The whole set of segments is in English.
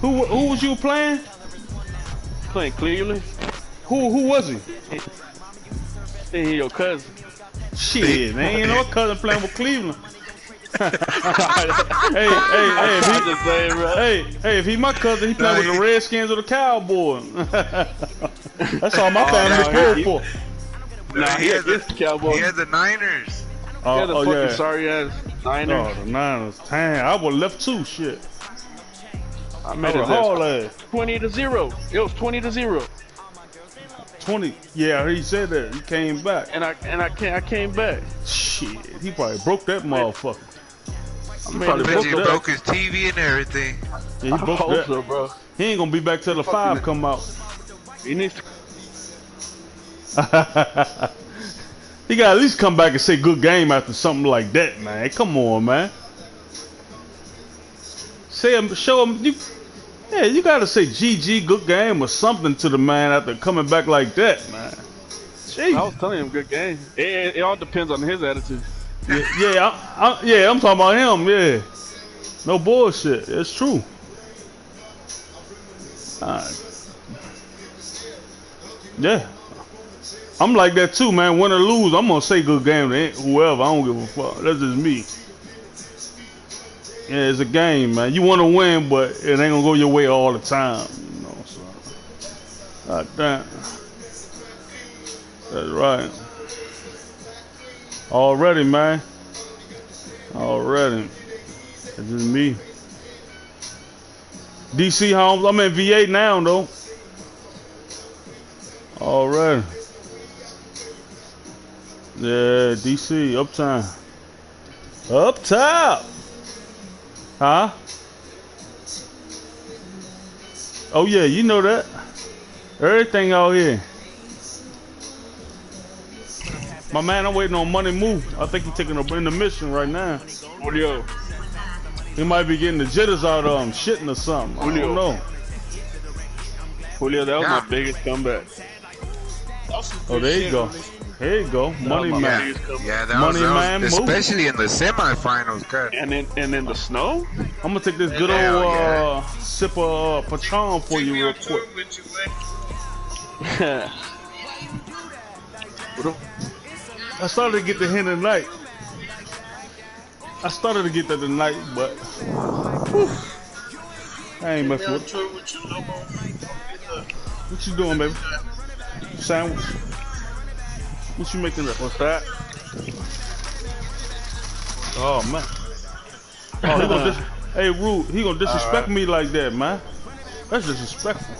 Who was you playing? Playing Cleveland. Who was he? He your cousin. Shit, man, ain't no cousin playing with Cleveland. Hey, if he my cousin, he playing with the Redskins or the Cowboys. That's all my family scored for. Nah, he had the Cowboys. He had the Niners. Yeah, the fucking sorry ass Niners. Oh, the Niners. Damn, I would left too. Shit. I made it 20-0. It was 20-0. 20. Yeah, he said that. He came back. And I came back. Shit, he probably broke that motherfucker. He broke his TV and everything. Yeah, he broke that. So, bro. He ain't gonna be back till the 5 come out. He needs to. He got at least come back and say good game after something like that, man. Come on, man. Show him. You gotta say GG, good game or something to the man after coming back like that, man. Jeez. I was telling him good game. It all depends on his attitude. Yeah, I'm talking about him. Yeah, no bullshit. It's true. Yeah, I'm like that too, man. Win or lose, I'm gonna say good game to whoever. I don't give a fuck. That's just me. Yeah, it's a game, man. You want to win, but it ain't gonna go your way all the time. You know, so. God damn. That's right. Already, man. Already. It's just me. DC Homes. I'm in VA now, though. Already. Yeah, DC. Uptown. Up top. Huh? Oh, yeah, you know that. Everything out here. My man, I'm waiting on Money Move. I think he's taking a intermission right now. Julio. He might be getting the jitters out of him, shitting or something. Julio. I don't know. Julio, that was my biggest comeback. Oh, there you go. Here you go. Money Man. Yeah, that Money was Man move. especially in the semifinals, good. And in the snow? I'm gonna take this good old sip of Patron for you real quick. I started to get the hint tonight. I started to get that tonight, but whew, I ain't messing with it. What you doing, baby? Sandwich? What you making up? What's that? Oh man. Oh, he gonna hey, Rude, he gonna disrespect me like that, man. That's disrespectful.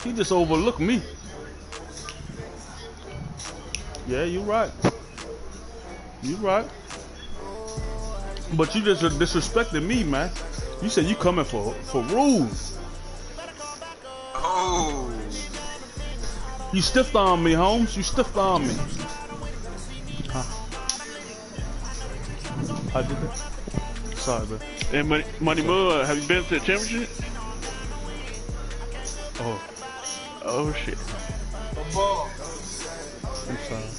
He just overlooked me. Yeah, you right. You right. But you just disrespected me, man. You said you coming for rules. Oh. You stiffed on me, Holmes. You stiffed on me. Huh. I did that. Sorry, man. Hey, Money Move, have you been to the championship? Oh. Oh, shit. I'm sorry.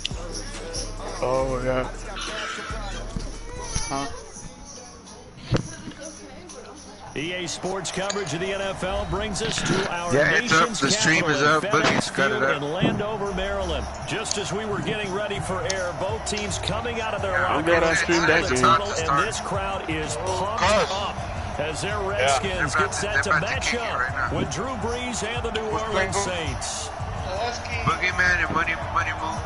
Oh, yeah. Huh? EA Sports coverage of the NFL brings us to our it's up. nation's The stream is capital, up. Boogie's cut it up. in Landover, Maryland. Just as we were getting ready for air, both teams coming out of their locker rooms streamed that game. and this crowd is pumped up as their Redskins get set to match up with Drew Brees and the New Orleans Saints. Boogeyman and Money Move.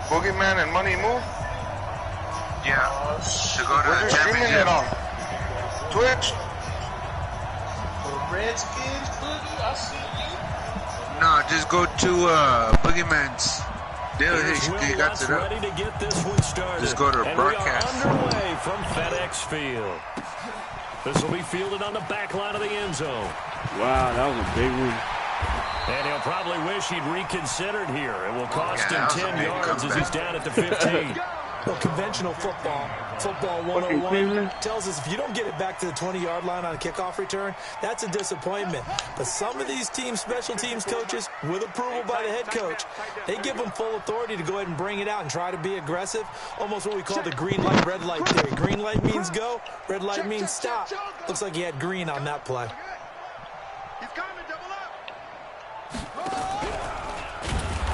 Boogeyman and Money Move? Yeah. To go to the championship. On Twitch? Redskins, Boogie, I see you. No, just go to Boogeyman's. He got it up. Ready to get this one started. Just go to the broadcast. We are underway from FedEx Field. This will be fielded on the back line of the end zone. Wow, that was a big one. And he'll probably wish he'd reconsidered here. It will cost him 10 yards as he's down at the 15. Well, conventional football 101 tells us if you don't get it back to the 20-yard line on a kickoff return, that's a disappointment. But some of these special teams coaches, with approval by the head coach, they give them full authority to go ahead and bring it out and try to be aggressive, almost what we call the green light, red light theory. Green light means go, red light means stop. Looks like he had green on that play.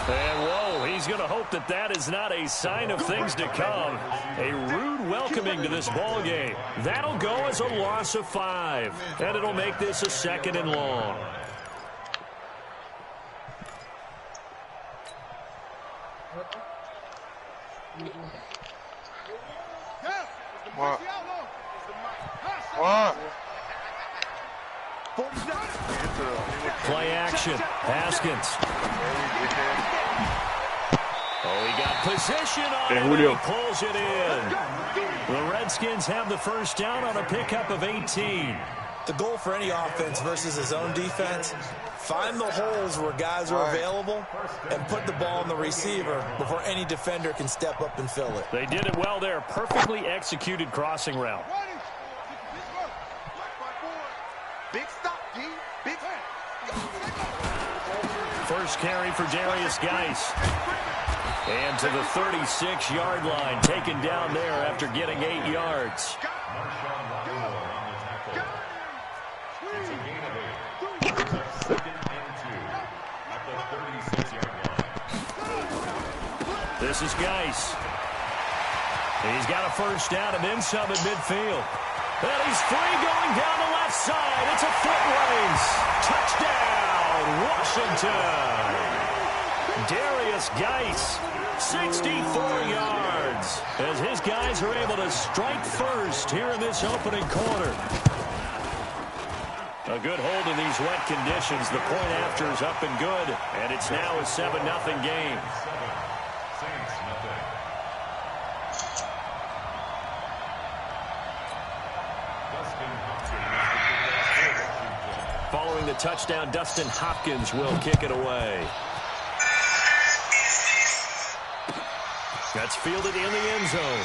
And whoa, he's going to hope that that is not a sign of things to come. A rude welcoming to this ball game. That'll go as a loss of 5, and it'll make this a 2nd and long. What? Play action. Haskins. Oh, he got position on it, and he pulls it in. The Redskins have the first down on a pickup of 18. The goal for any offense versus his own defense, find the holes where guys are available and put the ball in the receiver before any defender can step up and fill it. They did it well there. Perfectly executed crossing route. Big stop, D. Big. First carry for Darius Geis. And to the 36-yard line, taken down there after getting 8 yards. This is Geis. He's got a first down and then some at midfield. And he's free going down the left side. It's a foot race. Touchdown, Washington. Darius Geis, 64 yards, as his guys are able to strike first here in this opening quarter. A good hold in these wet conditions. The point after is up and good, and it's now a 7-0 game. Following the touchdown, Dustin Hopkins will kick it away. That's fielded in the end zone.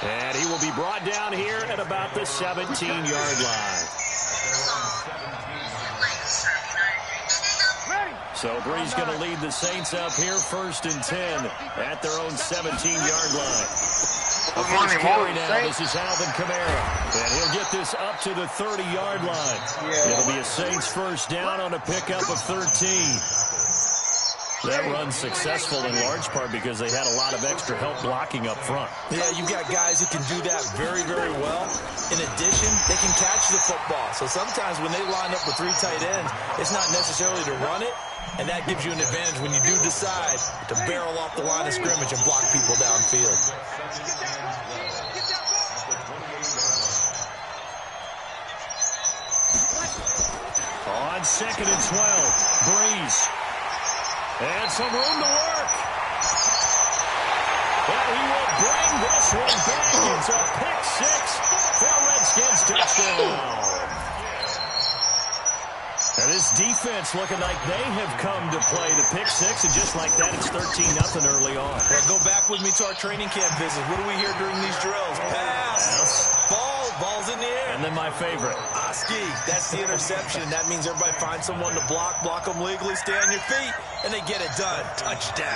And he will be brought down here at about the 17-yard line. So Bree's going to lead the Saints up here 1st and 10 at their own 17-yard line. The first carry now, this is Alvin Kamara. And he'll get this up to the 30-yard line. It'll be a Saints first down on a pickup of 13. That run's successful in large part because they had a lot of extra help blocking up front. Yeah, you've got guys who can do that very, very well. In addition, they can catch the football. So sometimes when they line up with 3 tight ends, it's not necessarily to run it, and that gives you an advantage when you do decide to barrel off the line of scrimmage and block people downfield. On 2nd and 12, Breeze. And some room to work. And he will bring this one back. It's a pick 6 for Redskins touchdown. And this defense looking like they have come to play the pick 6, and just like that, it's 13-0 early on. Well, go back with me to our training camp visit. What do we hear during these drills? Pass. Ball's in the air. And then my favorite. Oski, that's the interception. That means everybody finds someone to block them legally, stay on your feet, and they get it done. Touchdown.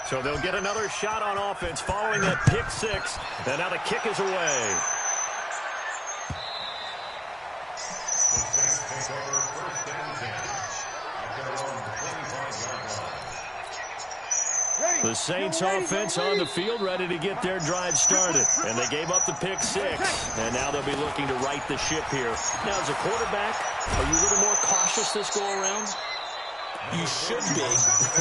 So they'll get another shot on offense following that pick 6. And now the kick is away. The Saints offense on the field, ready to get their drive started. And they gave up the pick 6. And now they'll be looking to right the ship here. Now, as a quarterback, are you a little more cautious this go-around? You should be,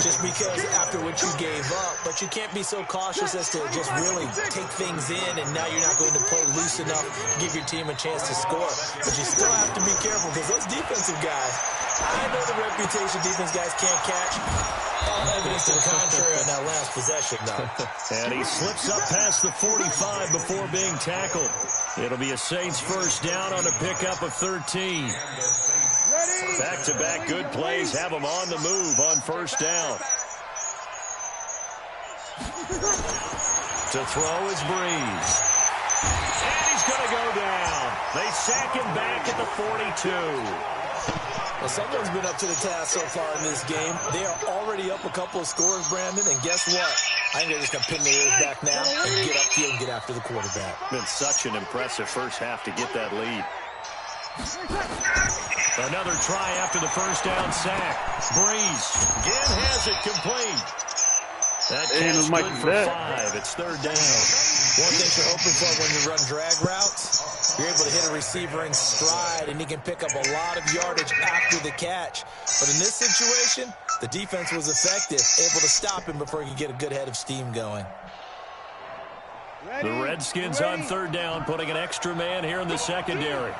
just because after what you gave up. But you can't be so cautious as to just really take things in, and now you're not going to play loose enough to give your team a chance to score. But you still have to be careful, because those defensive guys, I know the reputation defense guys can't catch. All evidence to the contrary on that last possession, though. And he slips up past the 45 before being tackled. It'll be a Saints first down on a pickup of 13. Ready? Back-to-back good plays have him on the move on first down. To throw is Breeze. And he's going to go down. They sack him back at the 42. Well, someone's been up to the task so far in this game. They are already up a couple of scores, Brandon, and guess what? I think they're just going to pin their ears back now and get upfield and get after the quarterback. Been such an impressive first half to get that lead. Another try after the first down sack. Breeze again has it complete. That catch good for 5. It's third down. One thing you're hoping for when you run drag routes, you're able to hit a receiver in stride, and he can pick up a lot of yardage after the catch. But in this situation, the defense was effective, able to stop him before he could get a good head of steam going. The Redskins on third down, putting an extra man here in the secondary.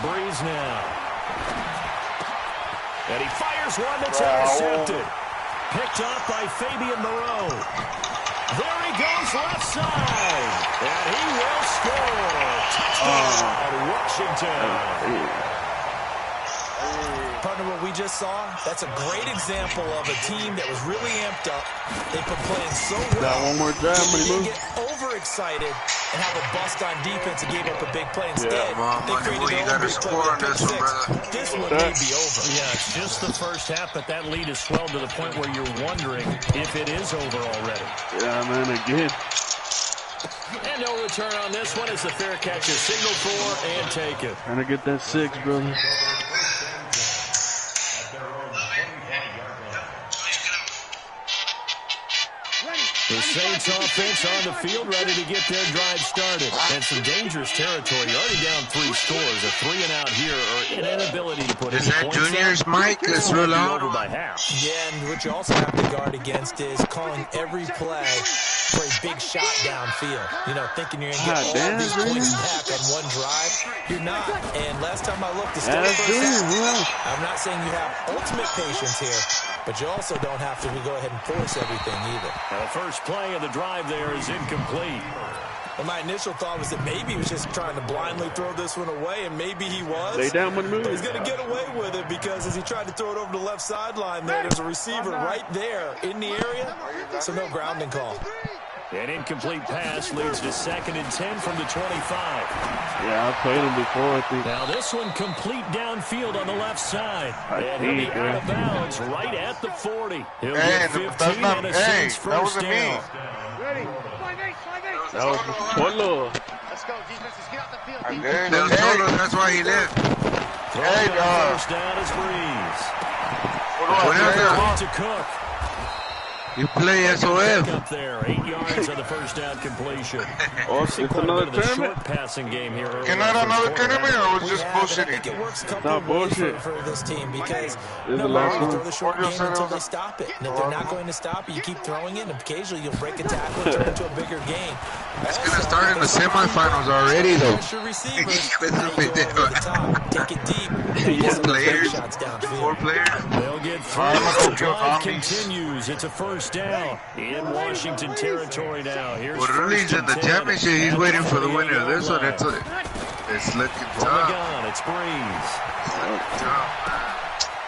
Breeze now. And he fires one that's intercepted. Picked up by Fabian Moreau. There he goes left side. And he will score. Touchdown, Washington. Partner, what we just saw, that's a great example of a team that was really amped up. They've been playing so well. Got one more drive, they didn't get overexcited and have a bust on defense and gave up a big play. Instead, they created their own big play with a pick six. This one may be over. Yeah, it's just the first half, but that lead is swelled to the point where you're wondering if it is over already. Yeah, man, again. And no return on this one as the fair catch is signaled for and taken. Trying to get that 6, brother. The Saints offense on the field, ready to get their drive started. And some dangerous territory. You're already down 3 scores. A 3-and-out here, or an inability to put in points. Is that Junior's mic? It's real loud. Over by half. Yeah, and what you also have to guard against is calling every play for a big shot downfield. You know, thinking you're going to get all these points back on one drive. You're not. And last time I looked, it's still the first half. I'm not saying you have ultimate patience here, but you also don't have to go ahead and force everything either. Now the first play of the drive there is incomplete. Well, my initial thought was that maybe he was just trying to blindly throw this one away, and maybe he was. Lay down with the move. But he's going to get away with it because as he tried to throw it over the left sideline there's a receiver right there in the area, so no grounding call. An incomplete pass leads to 2nd and 10 from the 25. Yeah, I played him before, I think. Now this one complete downfield on the left side. And he'll be out of bounds right at the 40. He'll get 15 and a Saints first down. That was Polo. Let's go, defenses, get out the field. That's why he left. First down is Breeze. To Cook. You play SOF. Up there, 8 yards on the first down completion. It's another tournament. Short passing game here. Can I have another tournament or was just bullshitting? I think it works a couple of ways for this team because you throw the short game until they stop it. And if they're not going to stop it, you keep throwing it, and occasionally you'll break a tackle and turn into a bigger game. It's going to start in the semifinals already, though. Take it deep. 4 players. 4 players. They'll get 3. Drive continues. It's a first down in Washington territory now. Here's Rudy's in the championship. He's waiting for the winner of this one. It's looking tough. Oh my God, it's Breeze.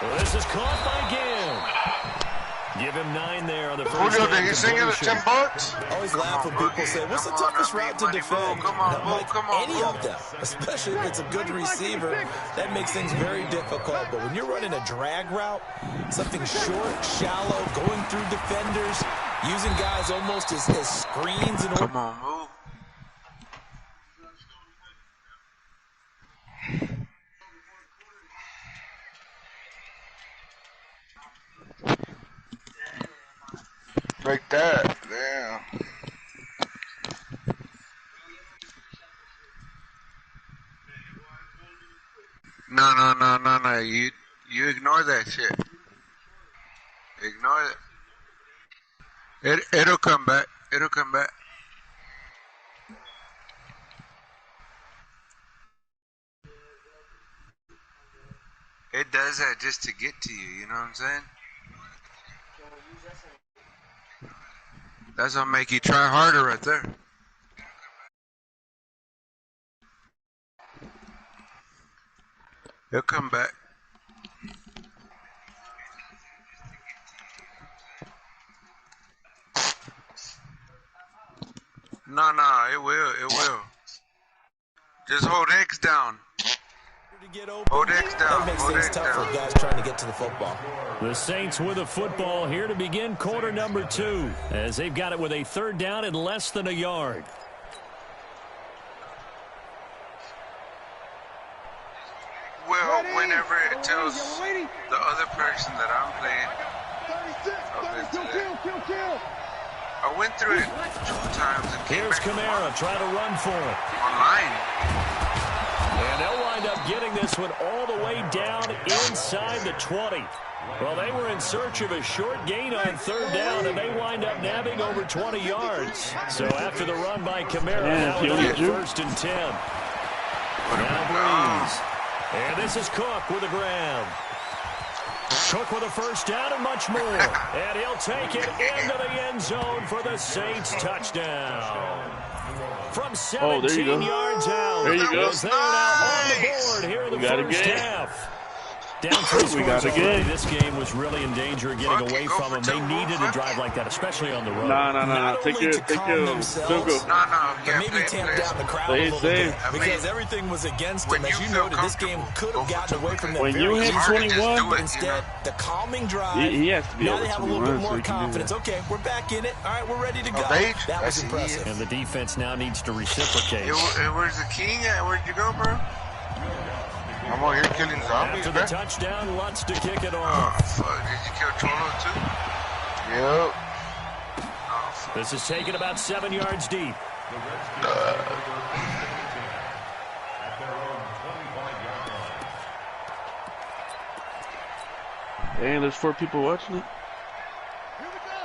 Well, this is caught by Gill. Give him 9 there on the first down. Did he sing you the $10? I always laugh when people say, what's the toughest route to defend? Come on, any of them, especially if it's a good receiver, that makes things very difficult. But when you're running a drag route, something short, shallow, going through defenders, using guys almost as screens. Come on, move. Like that, damn. No. You ignore that shit. Ignore it. It'll come back. It'll come back. It does that just to get to you. You know what I'm saying? That's gonna make you try harder right there. He'll come back. No, it will. Just hold X down. Hold X down. That makes Hold things X tough for down. guys trying to get to the football. The Saints with a football here to begin quarter number 2, as they've got it with a 3rd down and less than a yard. Well, whenever it tells the other person that I'm playing, I went through it 2 times and came Here's back Kamara trying to run for it. online. And they'll wind up getting this one all the way down inside the 20. Well, they were in search of a short gain on 3rd down, and they wind up nabbing over 20 yards. So after the run by Kamara, now it's 1st and 10. Now Breeze. And this is Cook with a grab. Cook with a 1st down and much more. And he'll take it into the end zone for the Saints touchdown. From 17 yards out. There you go. They're now on the board here in the first half. Down 3 scores already. This game was really in danger of getting away from them. They needed a drive like that, especially on the road. No. Take your Maybe tamp down the crowd a little bit, because everything was against them. As you noted, this game could have gotten away from them. When you hit 21, but instead, the calming drive. He has to be now able they have a to little run bit more so confidence. Okay, we're back in it. All right, we're ready to go. That was impressive. And the defense now needs to reciprocate. Where's the king at? Where'd you go, bro? I'm out here killing zombies, After the touchdown, Lutz to kick it off. Oh, fuck. Did you kill Cholo, too? Yep. Oh, this is taken about 7 yards deep. And there's 4 people watching it.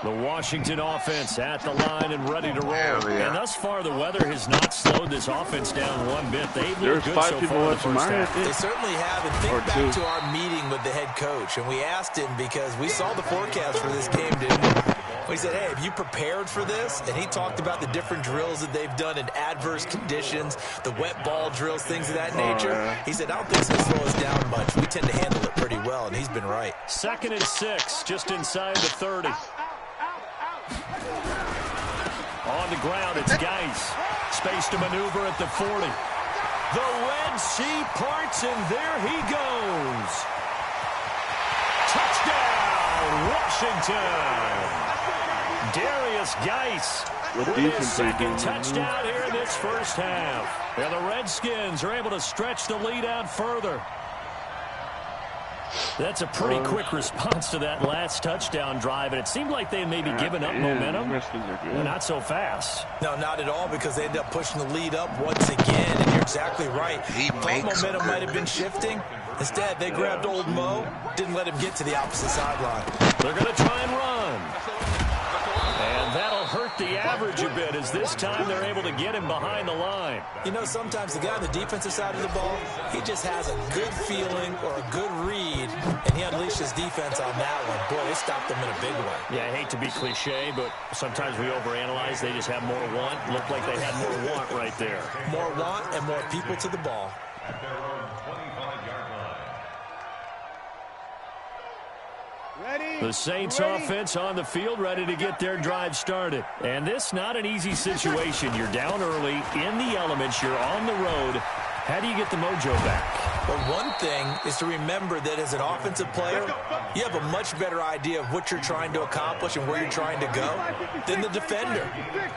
The Washington offense at the line and ready to roll. And thus far, the weather has not slowed this offense down one bit. They've looked good so far in the first half. They certainly have. And think back to our meeting with the head coach. And we asked him, because we saw the forecast for this game, didn't we? We said, hey, have you prepared for this? And he talked about the different drills that they've done in adverse conditions, the wet ball drills, things of that nature. He said, I don't think it's going to slow us down much. We tend to handle it pretty well, and he's been right. 2nd and 6, just inside the 30. On the ground, it's Geis. Space to maneuver at the 40. The Red Sea parts, and there he goes. Touchdown, Washington. Darius Geis with his 2nd touchdown here in this first half. And the Redskins are able to stretch the lead out further. That's a pretty quick response to that last touchdown drive, and it seemed like they had maybe given up momentum. Not so fast. No, not at all, because they ended up pushing the lead up once again, and you're exactly right. Thought momentum might have been shifting. Instead, they grabbed old Mo, didn't let him get to the opposite sideline. They're going to try and run. And that'll hurt the average a bit, as this time they're able to get him behind the line. You know, sometimes the guy on the defensive side of the ball, he just has a good feeling or a good read, and he unleashed his defense on that one. Boy, they stopped them in a big way. Yeah, I hate to be cliche, but sometimes we overanalyze. They just have more want. Looked like they had more want right there. More want and more people to the ball. The Saints offense on the field, ready to get their drive started. And this not an easy situation. You're down early, in the elements, you're on the road. How do you get the mojo back? Well, one thing is to remember that as an offensive player, you have a much better idea of what you're trying to accomplish and where you're trying to go than the defender.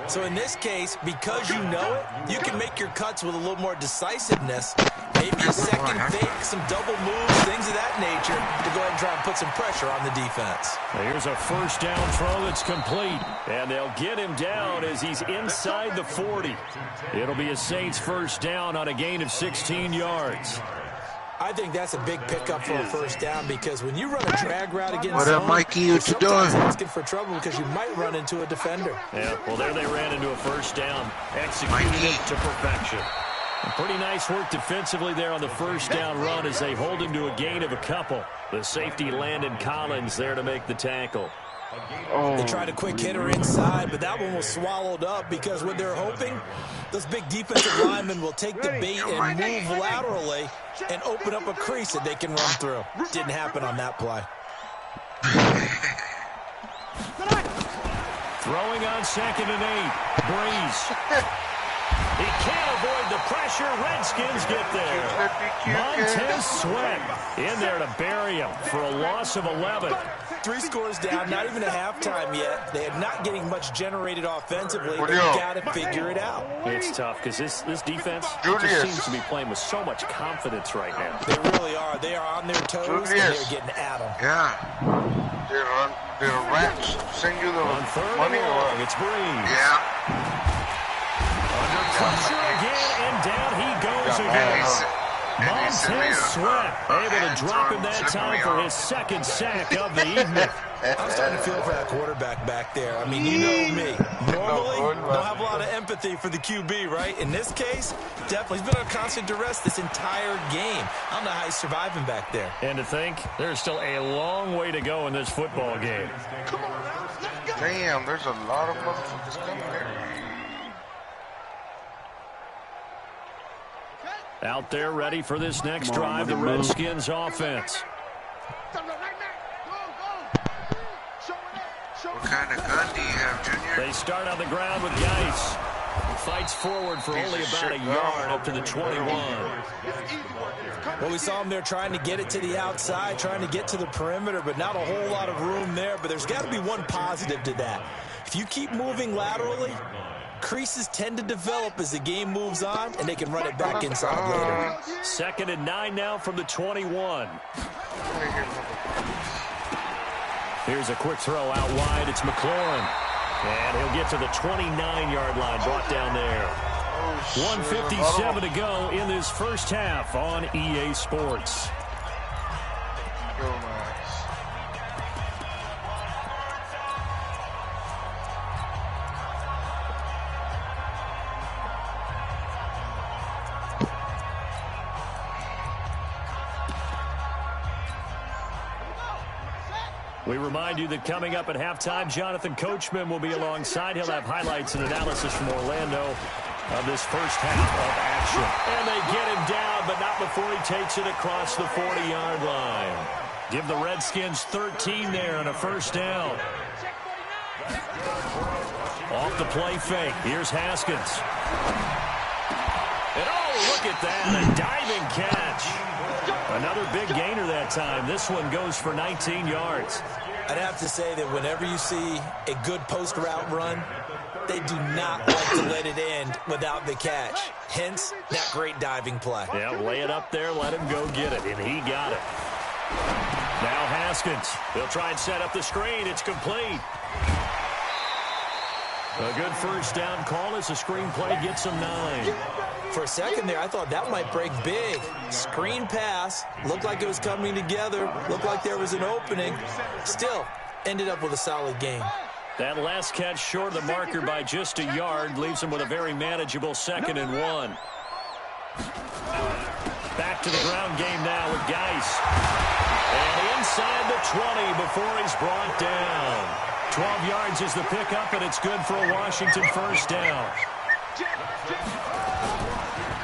So in this case, because you know it, you can make your cuts with a little more decisiveness. Maybe a second fake, some double moves, things of that nature, to go ahead and try and put some pressure on the defense. Here's a 1st down throw that's complete. And they'll get him down as he's inside the 40. It'll be a Saints 1st down on a gain of 16 yards. I think that's a big pickup for a 1st down, because when you run a drag route against what up, Mikey? What you doing? Asking for trouble because you might run into a defender. Yeah, well, there they ran into a 1st down. Executed it to perfection. Pretty nice work defensively there on the 1st down run as they hold him to a gain of a couple. The safety Landon Collins there to make the tackle. They tried a quick hitter inside, but that one was swallowed up because what they're hoping, those big defensive linemen will take the bait and move laterally and open up a crease that they can run through. Didn't happen on that play. Throwing on 2nd and 8. Breeze. He can't avoid the pressure. Redskins get there. Montez Sweat in there to bury him for a loss of 11. 3 scores down, not even a halftime yet. They are not getting much generated offensively. They've got to figure it out. It's tough because this defense just seems to be playing with so much confidence right now. They really are. They are on their toes, and they're getting at them. Yeah. They're rats. Send you the on 3rd money and long, it's Breeze. Yeah. Under pressure again, and down he goes again. Montez Sweat able to drop him that time for his 2nd sack of the evening. I'm starting to feel for that quarterback back there. I mean, you know me. Normally, don't have a lot of empathy for the QB, right? In this case, definitely. He's been under constant duress this entire game. I don't know how he's surviving back there. And to think, there's still a long way to go in this football game. Damn, there's a lot of motherfuckers coming here. Out there ready for this next drive, the Redskins offense. What kind of gun do you have, Junior? They start on the ground with Geis. Fights forward for only about a yard up to the 21. Well, we saw him there trying to get it to the outside, trying to get to the perimeter, but not a whole lot of room there. But there's got to be one positive to that. If you keep moving laterally, creases tend to develop as the game moves on, and they can run it back inside later. 2nd and 9 now from the 21. Here's a quick throw out wide. It's McLaurin. And he'll get to the 29-yard line, brought down there. 1:57 to go in this first half on EA Sports. We remind you that coming up at halftime, Jonathan Coachman will be alongside. He'll have highlights and analysis from Orlando of this first half of action. And they get him down, but not before he takes it across the 40-yard line. Give the Redskins 13 there on a first down. Off the play fake. Here's Haskins. And oh, look at that, a diving catch. Another big gainer that time. This one goes for 19 yards. I'd have to say that whenever you see a good post route run, they do not like to let it end without the catch. Hence, that great diving play. Yeah, lay it up there, let him go get it, and he got it. Now Haskins. They'll try and set up the screen. It's complete. A good first down call as the screen play gets him 9. For a second there, I thought that might break big. Screen pass. Looked like it was coming together. Looked like there was an opening. Still, ended up with a solid game. That last catch short of the marker by just a yard leaves him with a very manageable 2nd and 1. Back to the ground game now with Geis. And inside the 20 before he's brought down. 12 yards is the pickup, and it's good for a Washington first down.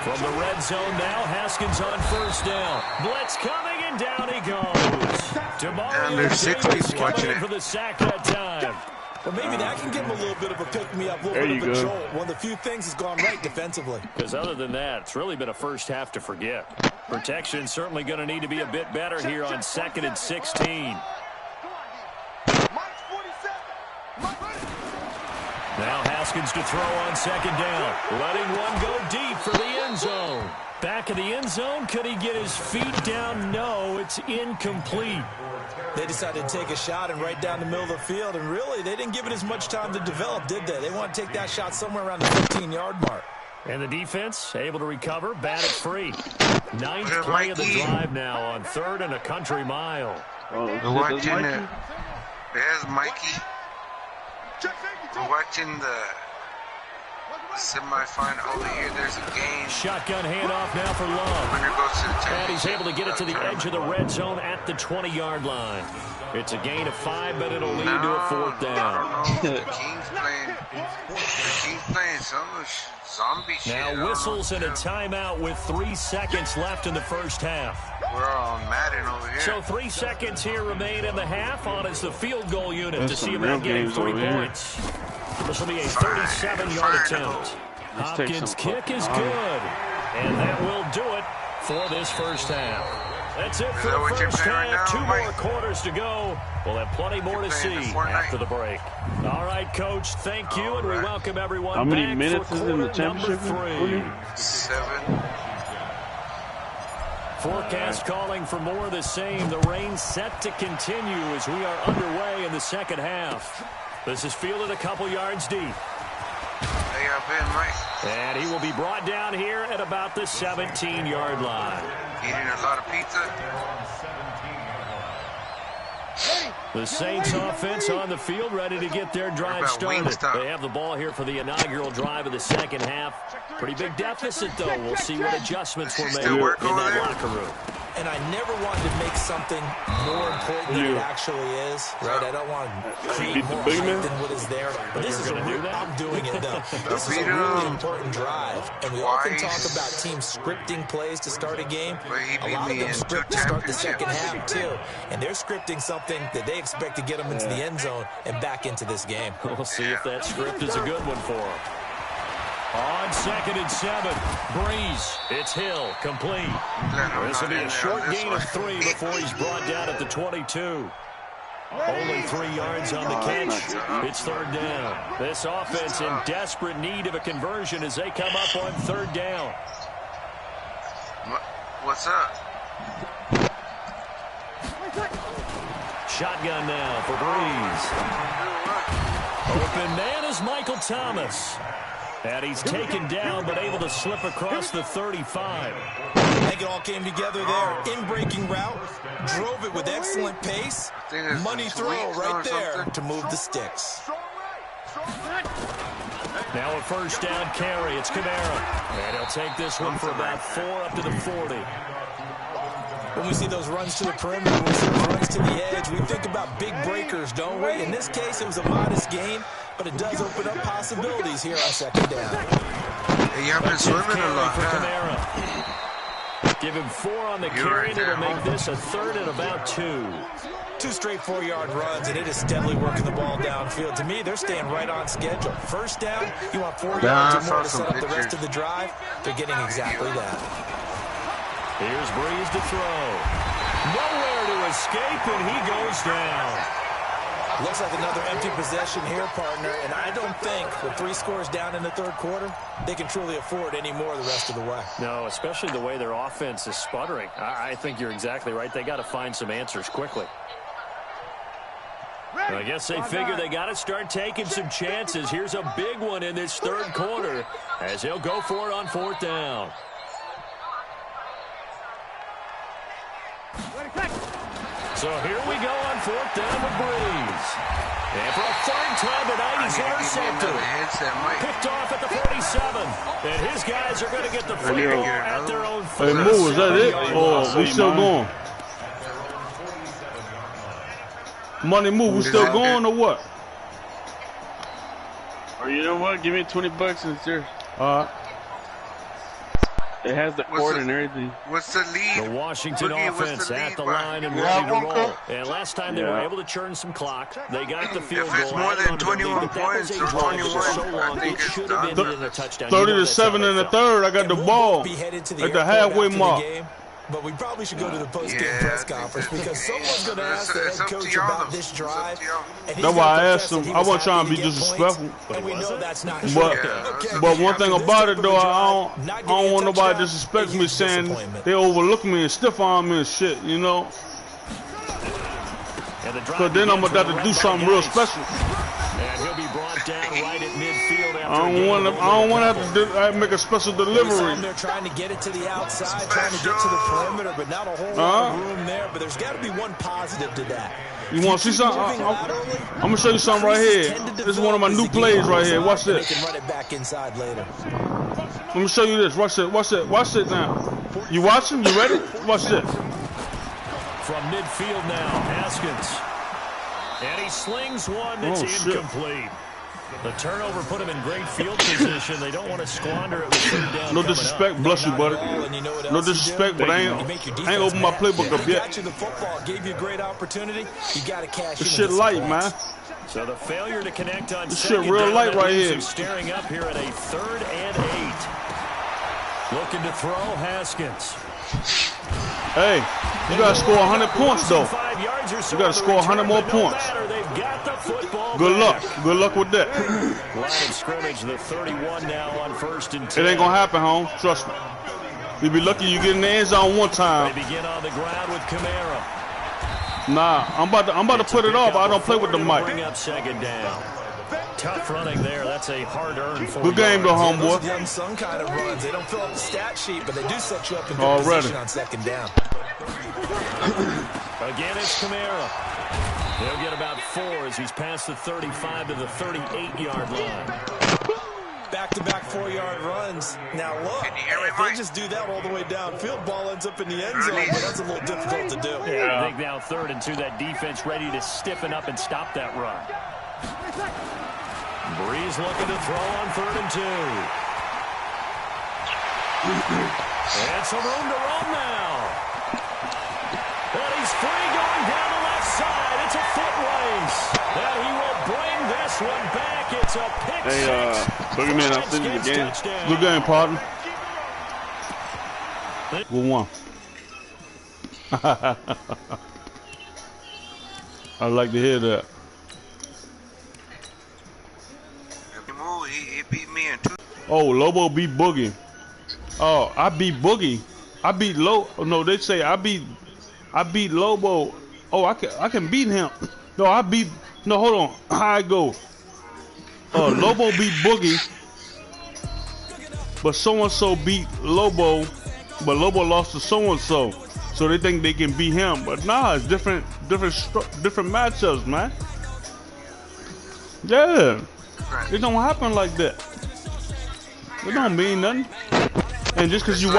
From the red zone now, Haskins on first down. Blitz coming, and down he goes. Demario Davis coming in for the sack that time. Well, maybe that can give him a little bit of a pick-me-up, a little bit of a jolt. One of the few things has gone right defensively. Because other than that, it's really been a first half to forget. Protection certainly going to need to be a bit better here on 2nd and 16. Now Haskins to throw on 2nd down. Letting one go deep for the end zone. Back of the end zone. Could he get his feet down? No, it's incomplete. They decided to take a shot and right down the middle of the field, and really, they didn't give it as much time to develop, did they? They want to take that shot somewhere around the 15-yard mark. And the defense able to recover, bat it free. 9th play of the drive now on 3rd and a country mile. We're watching it. There's Mikey. We're watching Semi-final over here. There's a game. Shotgun handoff now for Love. Winner goes to the And he's able to get it to the edge of the red zone at the 20-yard line. It's a gain of 5, but it'll lead to a 4th down. The Kings playing some zombie shit. Now whistles and a timeout with 3 seconds left in the first half. We're all Madden over here. So 3 seconds here remain in the half. On is the field goal unit to see about getting 3 points. This will be a 37-yard attempt. Hopkins' kick is good. And that will do it for this first half. That's it for the first half. 2 more quarters to go. We'll have plenty more to see after the break. All right, Coach, thank you, and we welcome everyone back. How many minutes is in the championship? 7. Forecast calling for more of the same. The rain set to continue as we are underway in the second half. This is fielded a couple yards deep. And he will be brought down here at about the 17-yard line. Eating a lot of pizza. The Saints offense on the field, ready to get their drive started. They have the ball here for the inaugural drive of the second half. Pretty big deficit, though. We'll see what adjustments were made in that locker room. And I never wanted to make something more important than it actually is, right? I don't want to create more hype than what is there. But this is I'm doing it, though. This is a really important drive. And we often talk about teams scripting plays to start a game. A lot of them script to start the second half, too. And they're scripting something that they expect to get them into the end zone and back into this game. We'll see if that script is a good one for them. On 2nd and 7, Breeze. It's Hill, complete. This will be a short gain of 3 before he's brought down at the 22. Only 3 yards on the catch. It's 3rd down. This offense in desperate need of a conversion as they come up on 3rd down. What's up? Shotgun now for Breeze. Open man is Michael Thomas. And he's taken down, but able to slip across the 35. I think it all came together there. In-breaking route. Drove it with excellent pace. Money throw right there to move the sticks. Now a 1st down carry. It's Kamara. And he'll take this one for about 4 up to the 40. When we see those runs to the perimeter, when we see those runs to the edge, we think about big breakers, don't we? In this case, it was a modest gain, but it does open up possibilities here on 2nd down. Hey, you have been swimming a lot, huh? Give him 4 on the carry, and it'll make this a 3rd and about 2. 2 straight 4-yard runs, and it is steadily working the ball downfield. To me, they're staying right on schedule. 1st down, you want 4 yards or more to set up the rest of the drive. They're getting exactly that. Here's Breeze to throw. Nowhere to escape, and he goes down. Looks like another empty possession here, partner, and I don't think with 3 scores down in the 3rd quarter, they can truly afford any more the rest of the way. No, especially the way their offense is sputtering. I think you're exactly right. They got to find some answers quickly. I guess they figure they got to start taking some chances. Here's a big one in this 3rd quarter as he'll go for it on 4th down. So here we go on 4th down with Breeze. And for a 3rd time tonight, he's intercepted. Picked off at the 47. And his guys are going to get the free ball at their own 40. Hey, Moo, is that it? Or we still going? Money Moo, we still going or what? Or you know what? Give me $20 and it's yours. It has the cord and everything. What's the lead? The Washington offense at the line and ready to roll. And last time they were able to churn some clock. They got the field goal. If it's more than 21 points or 21, I think it should have ended in a touchdown. 30-7 in the 3rd. I got the ball at the halfway mark. But we probably should go to the post-game press conference because someone's going to ask the head coach about this drive. That's why I asked him. I wasn't trying to be disrespectful. And we know that's not but one thing about it, though, I don't want nobody to disrespect me saying they overlook me and stiff arm me and shit, you know? Because then I'm about to do something real special. And he'll be brought down right at midfield don't want to have to make a special delivery. They're trying to get it to the outside, trying to get to the perimeter, but not a whole lot of room there. But there's got to be one positive to that. You want to see something? I'm going to show you something right here. This is one of my new plays right here. Watch this. They can run it back inside later. Let me show you this. Watch it. Watch it. Watch it now. You watching? You ready? Watch this. From midfield now, Haskins. And he slings one that's incomplete. The turnover put him in great field position. They don't want to squander it with third down. No disrespect, bless you, buddy. No disrespect, but I ain't opened my playbook up yet. The football gave you a great opportunity. You got to cash in. This shit light, man. So the failure to connect on this shit real light right here. Staring up here at a 3rd and 8. Looking to throw, Haskins. Hey, you got to score 100 points, though. You got to score 100 more points. Good luck. Good luck with that. Line of scrimmage, the 31 now on 1st and 10. It ain't going to happen, home. Trust me. You'll be lucky you get in the end zone one time. They begin on the ground with Kamara. Nah, I'm about to put it off. I don't play with the mic. Bring up 2nd down. Tough running there. That's a hard-earned 4 Good game, though, homeboy. Young son kind of runs. They don't fill up the stat sheet, but they do set you up in good position on 2nd down. Again, it's Kamara. He'll get about 4 as he's past the 35 to the 38-yard line. Back-to-back 4-yard runs. Now look, if they just do that all the way downfield, ball ends up in the end zone, but that's a little difficult to do. Yeah, I think now 3rd and 2, that defense ready to stiffen up and stop that run. Breeze looking to throw on 3rd and 2. And some room to run now. And he's free going down the left side. It's a foot race. And he will bring this one back. It's a pick six. Hey, Boogeyman, I finished the game. Good game, partner. Good one. I'd like to hear that. He beat me in 2. Oh, Lobo beat Boogie. Oh, I beat Boogie. I beat Lobo. No, they say I beat Lobo. Oh, I can beat him. No, hold on. How I go? Lobo beat Boogie, but so-and-so beat Lobo, but Lobo lost to so-and-so. So they think they can beat him, but nah, it's different matchups, man. Yeah, it don't happen like that. It don't mean nothing. And just because you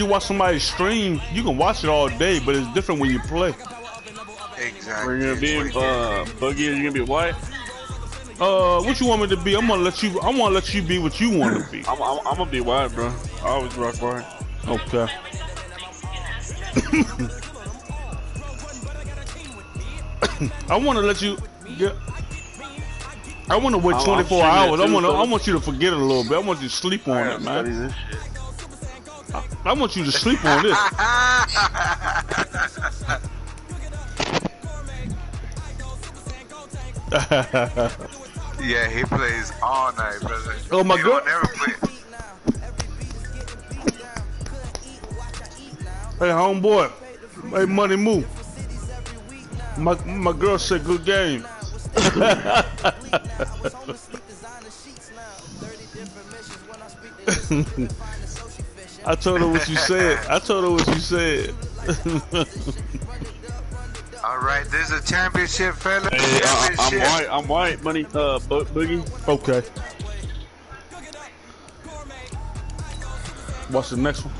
watch somebody stream, you can watch it all day, but it's different when you play. Exactly. We're gonna be Boogie. Are you gonna be white? What you want me to be? I want to let you be what you want to be. I'm gonna be white, bro. I always rock white. Okay. I want to let you get. I want to wait 24 hours. I want you to forget it a little bit. I want you to sleep on it, man. I want you to sleep on this. Yeah, he plays all night, brother. Oh my God. Hey, homeboy. Hey, Money Moo. My girl said good game. I told her what you said. All right, there's a championship, fella. Hey, I'm white, Money, Boogie. Okay. What's the next one?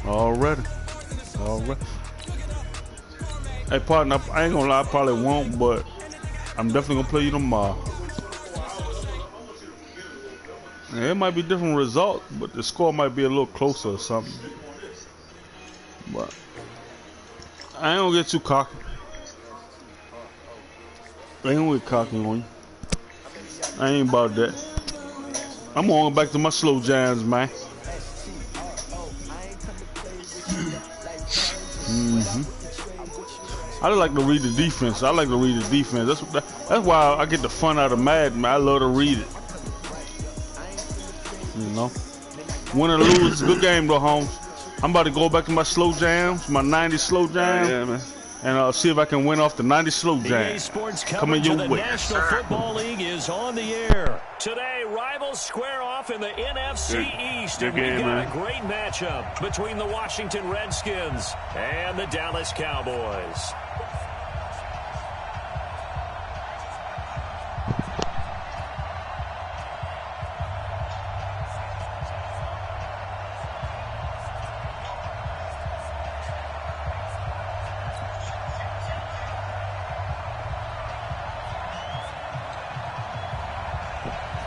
Already. Hey, partner, I ain't gonna lie, I probably won't, but I'm definitely gonna play you tomorrow. Yeah, it might be different results, but the score might be a little closer or something. But I ain't gonna get too cocky. I ain't gonna get cocky on you. I ain't about that. I'm going back to my slow jams, man. I like to read the defense. That's why I get the fun out of Madden, man. I love to read it. You know, win or lose, good game though, Holmes. I'm about to go back to my slow jams, my 90s slow jams. Yeah, man. and see if I can win off the 90 slow EA jam. Sports Coming coverage your of the way. National Football League is on the air. Today, rivals square off in the NFC East. Good And we've game, got man. a great matchup between the Washington Redskins and the Dallas Cowboys.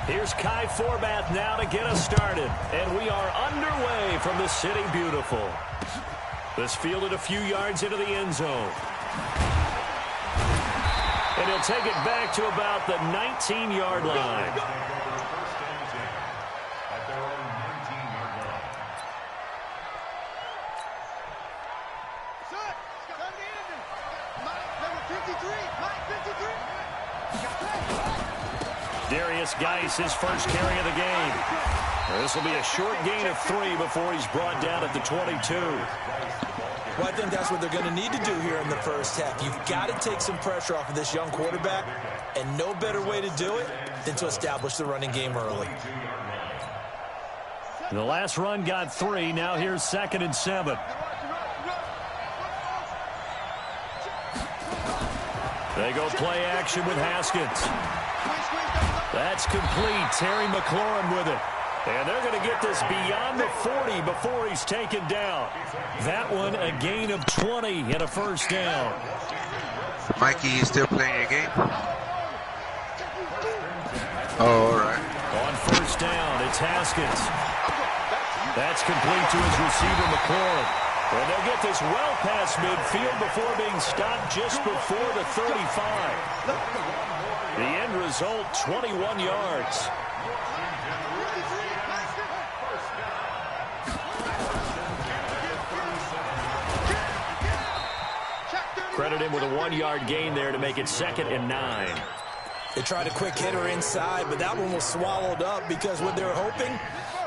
Here's Kai Forbath now to get us started. And we are underway from the City Beautiful. This fielded a few yards into the end zone. And he'll take it back to about the 19-yard line. Darius Geis, his first carry of the game. This will be a short gain of 3 before he's brought down at the 22. Well, I think that's what they're going to need to do here in the first half. You've got to take some pressure off of this young quarterback, and no better way to do it than to establish the running game early. The last run got 3. Now here's 2nd and 7. They go play action with Haskins. That's complete. Terry McLaurin with it. And they're going to get this beyond the 40 before he's taken down. That one a gain of 20 and a first down. Mikey, you still playing your game? Oh, all right. On first down, it's Haskins. That's complete to his receiver, McLaurin. And they'll get this well past midfield before being stopped just before the 35. The end result, 21 yards. Credit him with a 1-yard gain there to make it 2nd and 9. They tried a quick hitter inside, but that one was swallowed up because what they're hoping,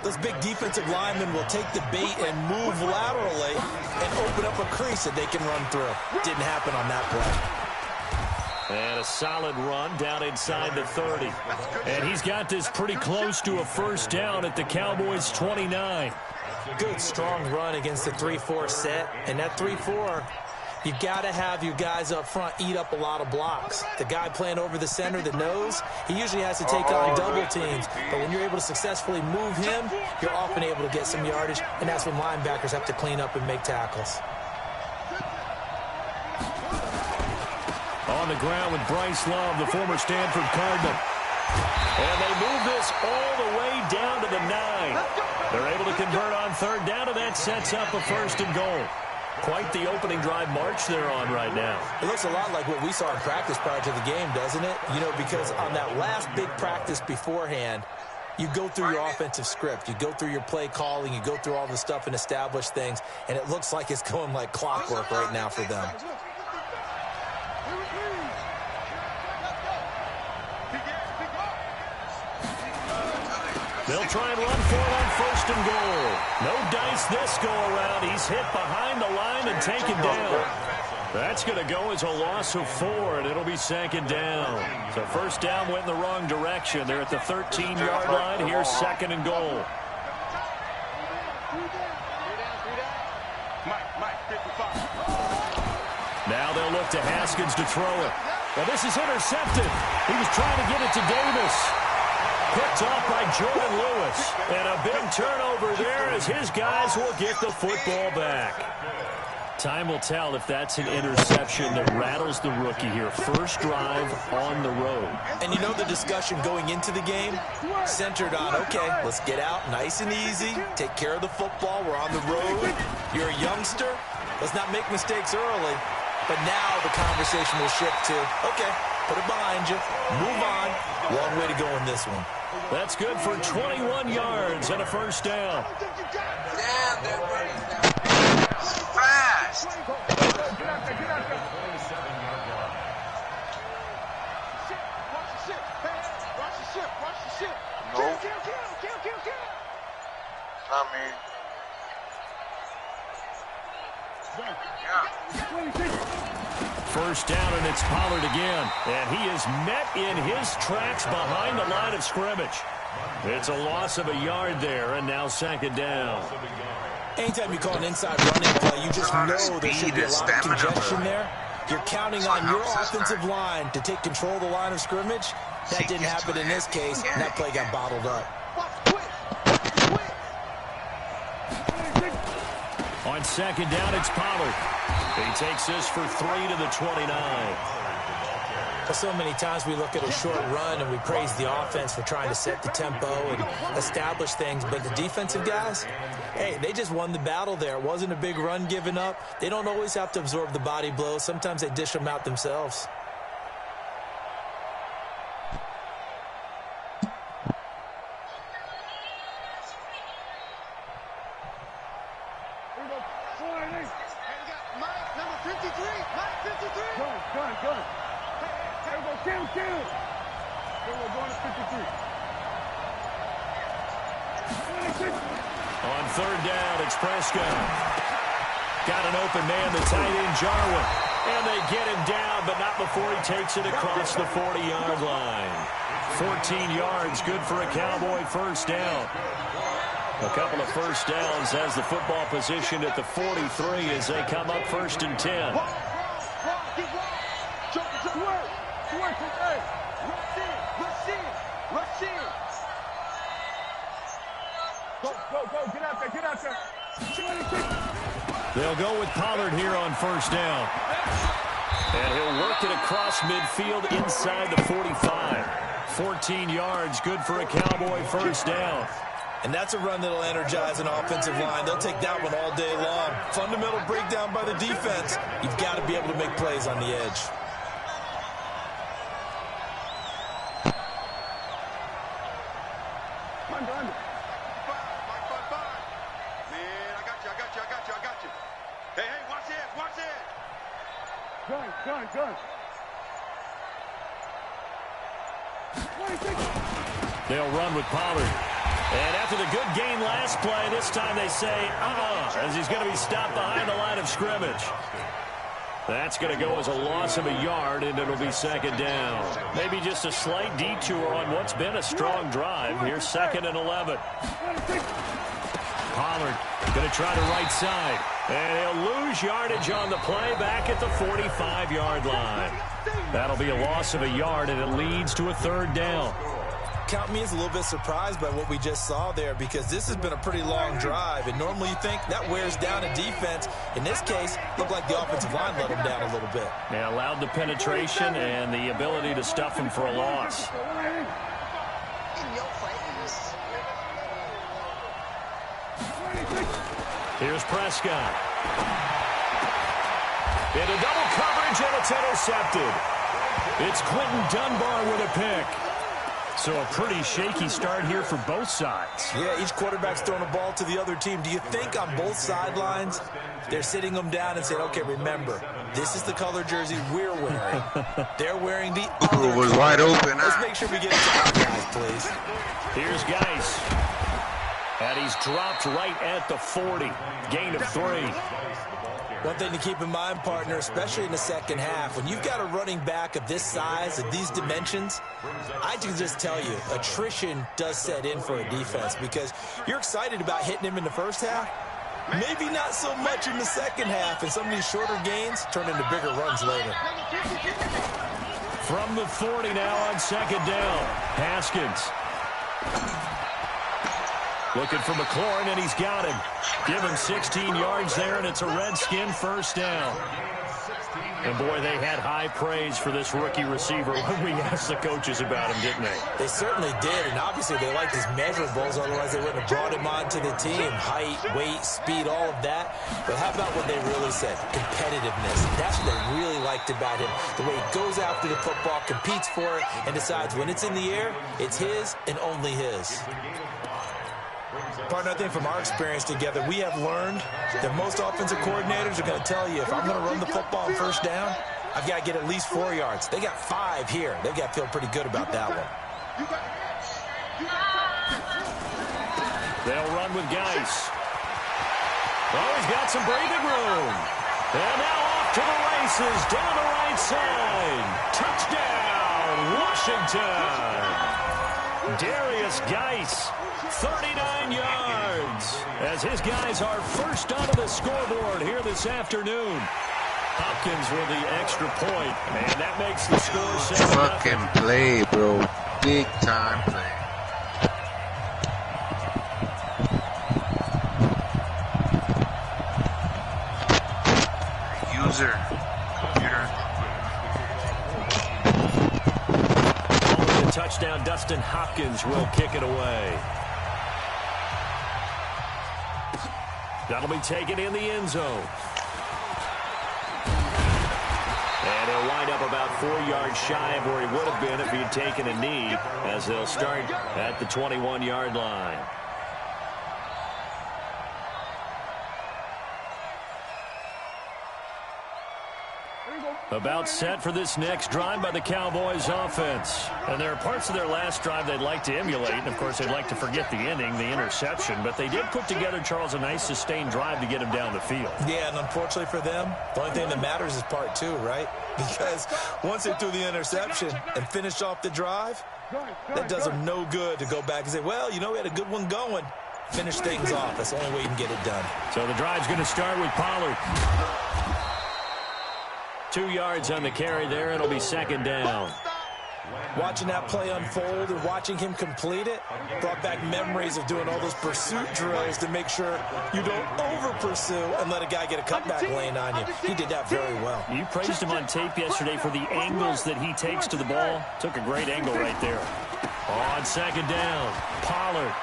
those big defensive linemen will take the bait and move laterally and open up a crease that they can run through. Didn't happen on that play. And a solid run down inside the 30. And he's got this pretty close to a first down at the Cowboys' 29. Good, strong run against the 3-4 set. And that 3-4, you've got to have your guys up front eat up a lot of blocks. The guy playing over the center, the nose, he usually has to take on double teams. But when you're able to successfully move him, you're often able to get some yardage. And that's when linebackers have to clean up and make tackles. On the ground with Bryce Love, the former Stanford Cardinal. And they move this all the way down to the 9. They're able to convert on third down, and that sets up a 1st and goal. Quite the opening drive march they're on right now. It looks a lot like what we saw in practice prior to the game, doesn't it? You know, because on that last big practice beforehand, you go through your offensive script. You go through your play calling. You go through all the stuff and establish things. And it looks like it's going like clockwork right now for them. They'll try and run for it on 1st and goal. No dice this go-around. He's hit behind the line and taken down. That's going to go as a loss of 4, and it'll be 2nd down. So first down went in the wrong direction. They're at the 13-yard line. Here's 2nd and goal. Now they'll look to Haskins to throw it. Well, this is intercepted. He was trying to get it to Davis. Picked off by Jordan Lewis. And a big turnover there as his guys will get the football back. Time will tell if that's an interception that rattles the rookie here. First drive on the road. And you know the discussion going into the game centered on, okay, let's get out nice and easy, take care of the football, we're on the road. You're a youngster, let's not make mistakes early. But now the conversation will shift to, okay, put it behind you, move on. Long way to go in this one. That's good for 21 yards and a first down. Damn, they're running down fast. No. Not me. First down, and it's Pollard again. And he is met in his tracks behind the line of scrimmage. It's a loss of a yard there, and now second down. Anytime you call an inside running play, you just know there should be a lot of congestion there. You're counting on your offensive line to take control of the line of scrimmage. That didn't happen in this case, and that play got bottled up. On second down, it's Pollard. He takes this for 3 to the 29. So many times we look at a short run and we praise the offense for trying to set the tempo and establish things, but the defensive guys, hey, they just won the battle there. It wasn't a big run given up. They don't always have to absorb the body blows. Sometimes they dish them out themselves. On third down, it's Prescott. Got an open man, the tight end, Jarwin. And they get him down, but not before he takes it across the 40-yard line. 14 yards, good for a Cowboy first down. A couple of first downs as the football position at the 43 as they come up first and 10. They'll go with Pollard here on first down. And he'll work it across midfield inside the 45. 14 yards, good for a Cowboy first down. And that's a run that'll energize an offensive line. They'll take that one all day long. Fundamental breakdown by the defense. You've got to be able to make plays on the edge. They'll run with Pollard. And after the good gain last play, this time they say, as he's going to be stopped behind the line of scrimmage. That's going to go as a loss of a yard, and it'll be second down. Maybe just a slight detour on what's been a strong drive. Here's second and 11. Pollard going to try the right side. And he'll lose yardage on the play back at the 45-yard line. That'll be a loss of a yard, and it leads to a third down. Count me as a little bit surprised by what we just saw there, because this has been a pretty long drive, and normally you think that wears down a defense. In this case, looked like the offensive line let them down a little bit. Yeah, allowed the penetration and the ability to stuff him for a loss. Here's Prescott. Into double coverage, and it's intercepted. It's Quentin Dunbar with a pick. So a pretty shaky start here for both sides. Yeah, each quarterback's throwing a ball to the other team. Do you think on both sidelines they're sitting them down and saying, okay, remember, this is the color jersey we're wearing. They're wearing the other was color. wide open. Let's make sure we get it to our guys, please. Here's Geis. And he's dropped right at the 40. Gain of 3. One thing to keep in mind, partner, especially in the second half, when you've got a running back of this size, of these dimensions, I can just tell you, attrition does set in for a defense, because you're excited about hitting him in the first half. Maybe not so much in the second half, and some of these shorter gains turn into bigger runs later. From the 40 now on second down, Haskins. Looking for McLaurin, and he's got him. Give him 16 yards there, and it's a Redskin first down. And, boy, they had high praise for this rookie receiver when we asked the coaches about him, didn't they? They certainly did, and obviously they liked his measurables, otherwise they wouldn't have brought him onto the team. Height, weight, speed, all of that. But how about what they really said? Competitiveness. That's what they really liked about him. The way he goes after the football, competes for it, and decides when it's in the air, it's his and only his. Partner, I think from our experience together, we have learned that most offensive coordinators are going to tell you, if I'm going to run the football on first down, I've got to get at least 4 yards. They got 5 here. They've got to feel pretty good about that one. They'll run with Geis. Oh, he's got some breathing room. And now off to the races, down the right side. Touchdown, Washington. Darius Geis, 39 yards, as his guys are first onto the scoreboard here this afternoon. Hopkins with the extra point, and that makes the score 7-0. Fucking play, bro. Big time play. User. Computer. Following the touchdown, Dustin Hopkins will kick it away. That'll be taken in the end zone. And he'll wind up about 4 yards shy of where he would have been if he'd taken a knee, as they'll start at the 21-yard line. About set for this next drive by the Cowboys offense. And there are parts of their last drive they'd like to emulate. And, of course, they'd like to forget the ending, the interception. But they did put together, Charles, a nice sustained drive to get him down the field. Yeah, and unfortunately for them, the only thing that matters is part 2, right? Because once they threw the interception and finished off the drive, that does them no good to go back and say, well, you know, we had a good one going. Finish things off. That's the only way you can get it done. So the drive's going to start with Pollard. 2 yards on the carry there. It'll be second down. Watching that play unfold and watching him complete it brought back memories of doing all those pursuit drills to make sure you don't over-pursue and let a guy get a cutback lane on you. He did that very well. You praised him on tape yesterday for the angles that he takes to the ball. Took a great angle right there. On second down, Pollard.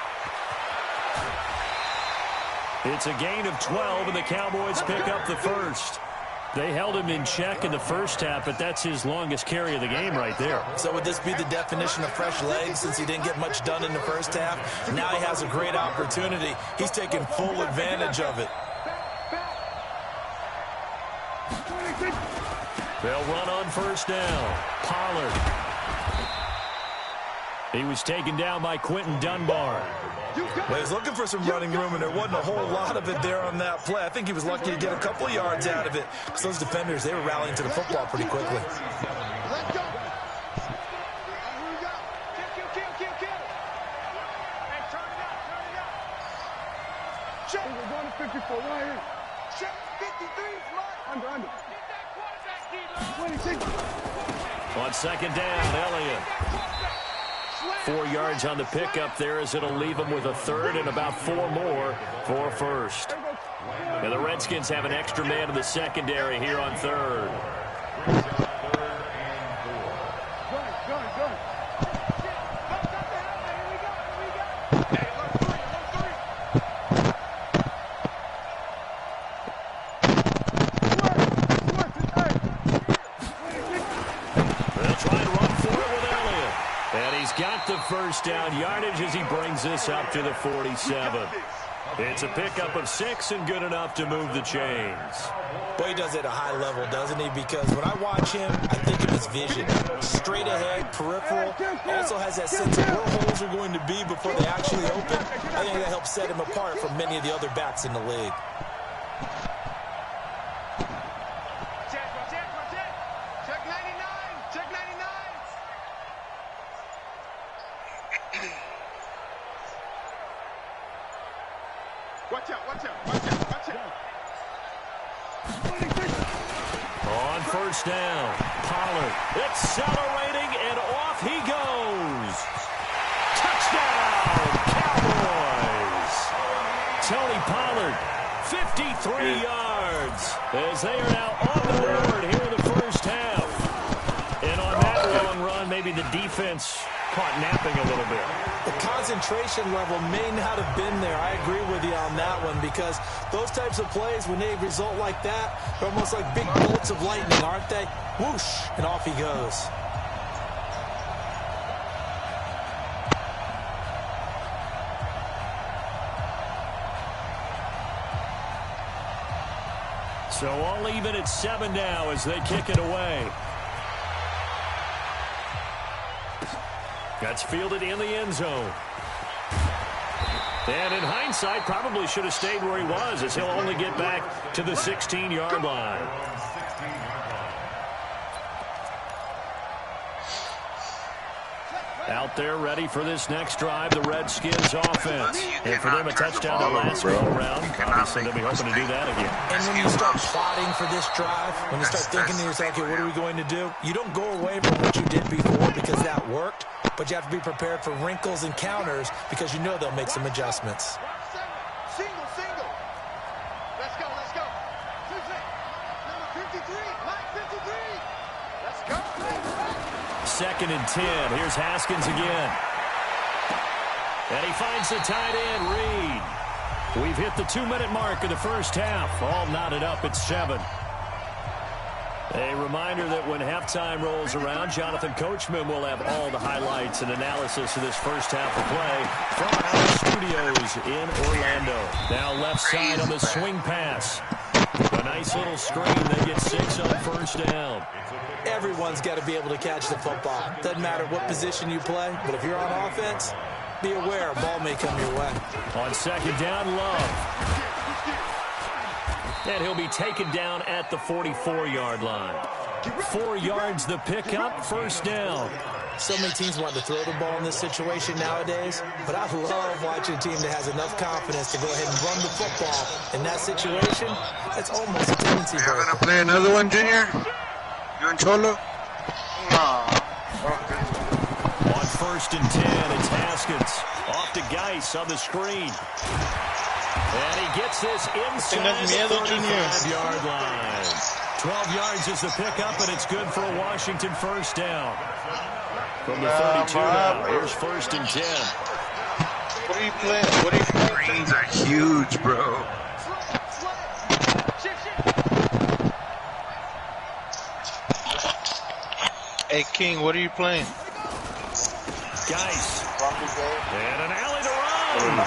It's a gain of 12, and the Cowboys pick up the first. They held him in check in the first half, but that's his longest carry of the game right there. So would this be the definition of fresh legs since he didn't get much done in the first half? Now he has a great opportunity. He's taking full advantage of it. They'll run on first down. Pollard. He was taken down by Quentin Dunbar. Well, he was looking for some running room, and there wasn't a whole lot of it there on that play. I think he was lucky to get a couple of yards out of it. Because those defenders, they were rallying to the football pretty quickly. On second down, Elliott. 4 yards on the pickup there, as it'll leave him with a third and about 4 more for first. And the Redskins have an extra man in the secondary here on third. Got the first down yardage as he brings this up to the 47. It's a pickup of 6 and good enough to move the chains. Boy, he does it at a high level, doesn't he? Because when I watch him, I think of his vision. Straight ahead, peripheral. Also has that sense of where holes are going to be before they actually open. I think that helps set him apart from many of the other backs in the league. On first down, Pollard accelerating, and off he goes. Touchdown, Cowboys! Tony Pollard, 53 yards, as they are now on the board here in the first half. And on that long run, maybe the defense caught napping a little bit. The concentration level may not have been there. I agree with you on that one, because those types of plays, when they result like that, they're almost like big bolts of lightning, aren't they? Whoosh, and off he goes. So all even at 7 now as they kick it away. That's fielded in the end zone. And in hindsight, probably should have stayed where he was, as he'll only get back to the 16-yard line. Out there ready for this next drive, the Redskins offense. And for them, a touchdown the last go-around. Obviously, they'll be hoping to do that again. And when you start plotting for this drive, when you start thinking to yourself, okay, what are we going to do? You don't go away from what you did before because that worked, but you have to be prepared for wrinkles and counters because you know they'll make some adjustments. Single, single. Let's go, let's go. Number 53, line 53. Let's go. 2nd and 10. Here's Haskins again. And he finds the tight end, Reed. We've hit the 2-minute mark of the first half. All knotted up at 7. A reminder that when halftime rolls around, Jonathan Coachman will have all the highlights and analysis of this first half of play from our studios in Orlando. Now left side on the swing pass. A nice little screen. They get 6 on first down. Everyone's got to be able to catch the football. Doesn't matter what position you play, but if you're on offense, be aware a ball may come your way. On 2nd down, Love. And he'll be taken down at the 44-yard line. 4 yards the pickup, first down. So many teams want to throw the ball in this situation nowadays, but I love watching a team that has enough confidence to go ahead and run the football. In that situation, it's almost a tendency. You're going to play another one, Junior? You and Cholo? No. On 1st and 10, it's Haskins. Off to Geis on the screen. And he gets this inside the 35-yard line. 12 yards is the pickup, and it's good for a Washington first down. From the 32 now, here's 1st and 10. What are you playing? What are you playing? Greens are huge, bro. Hey, King, what are you playing? Geis. And an alley to run.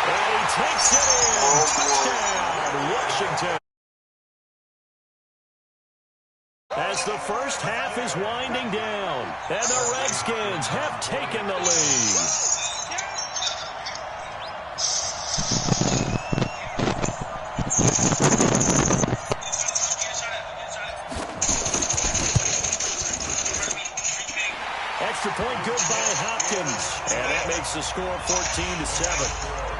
And he takes it in. Touchdown, Washington. As the first half is winding down, and the Redskins have taken the lead. Extra point good by Hopkins, and that makes the score 14-7.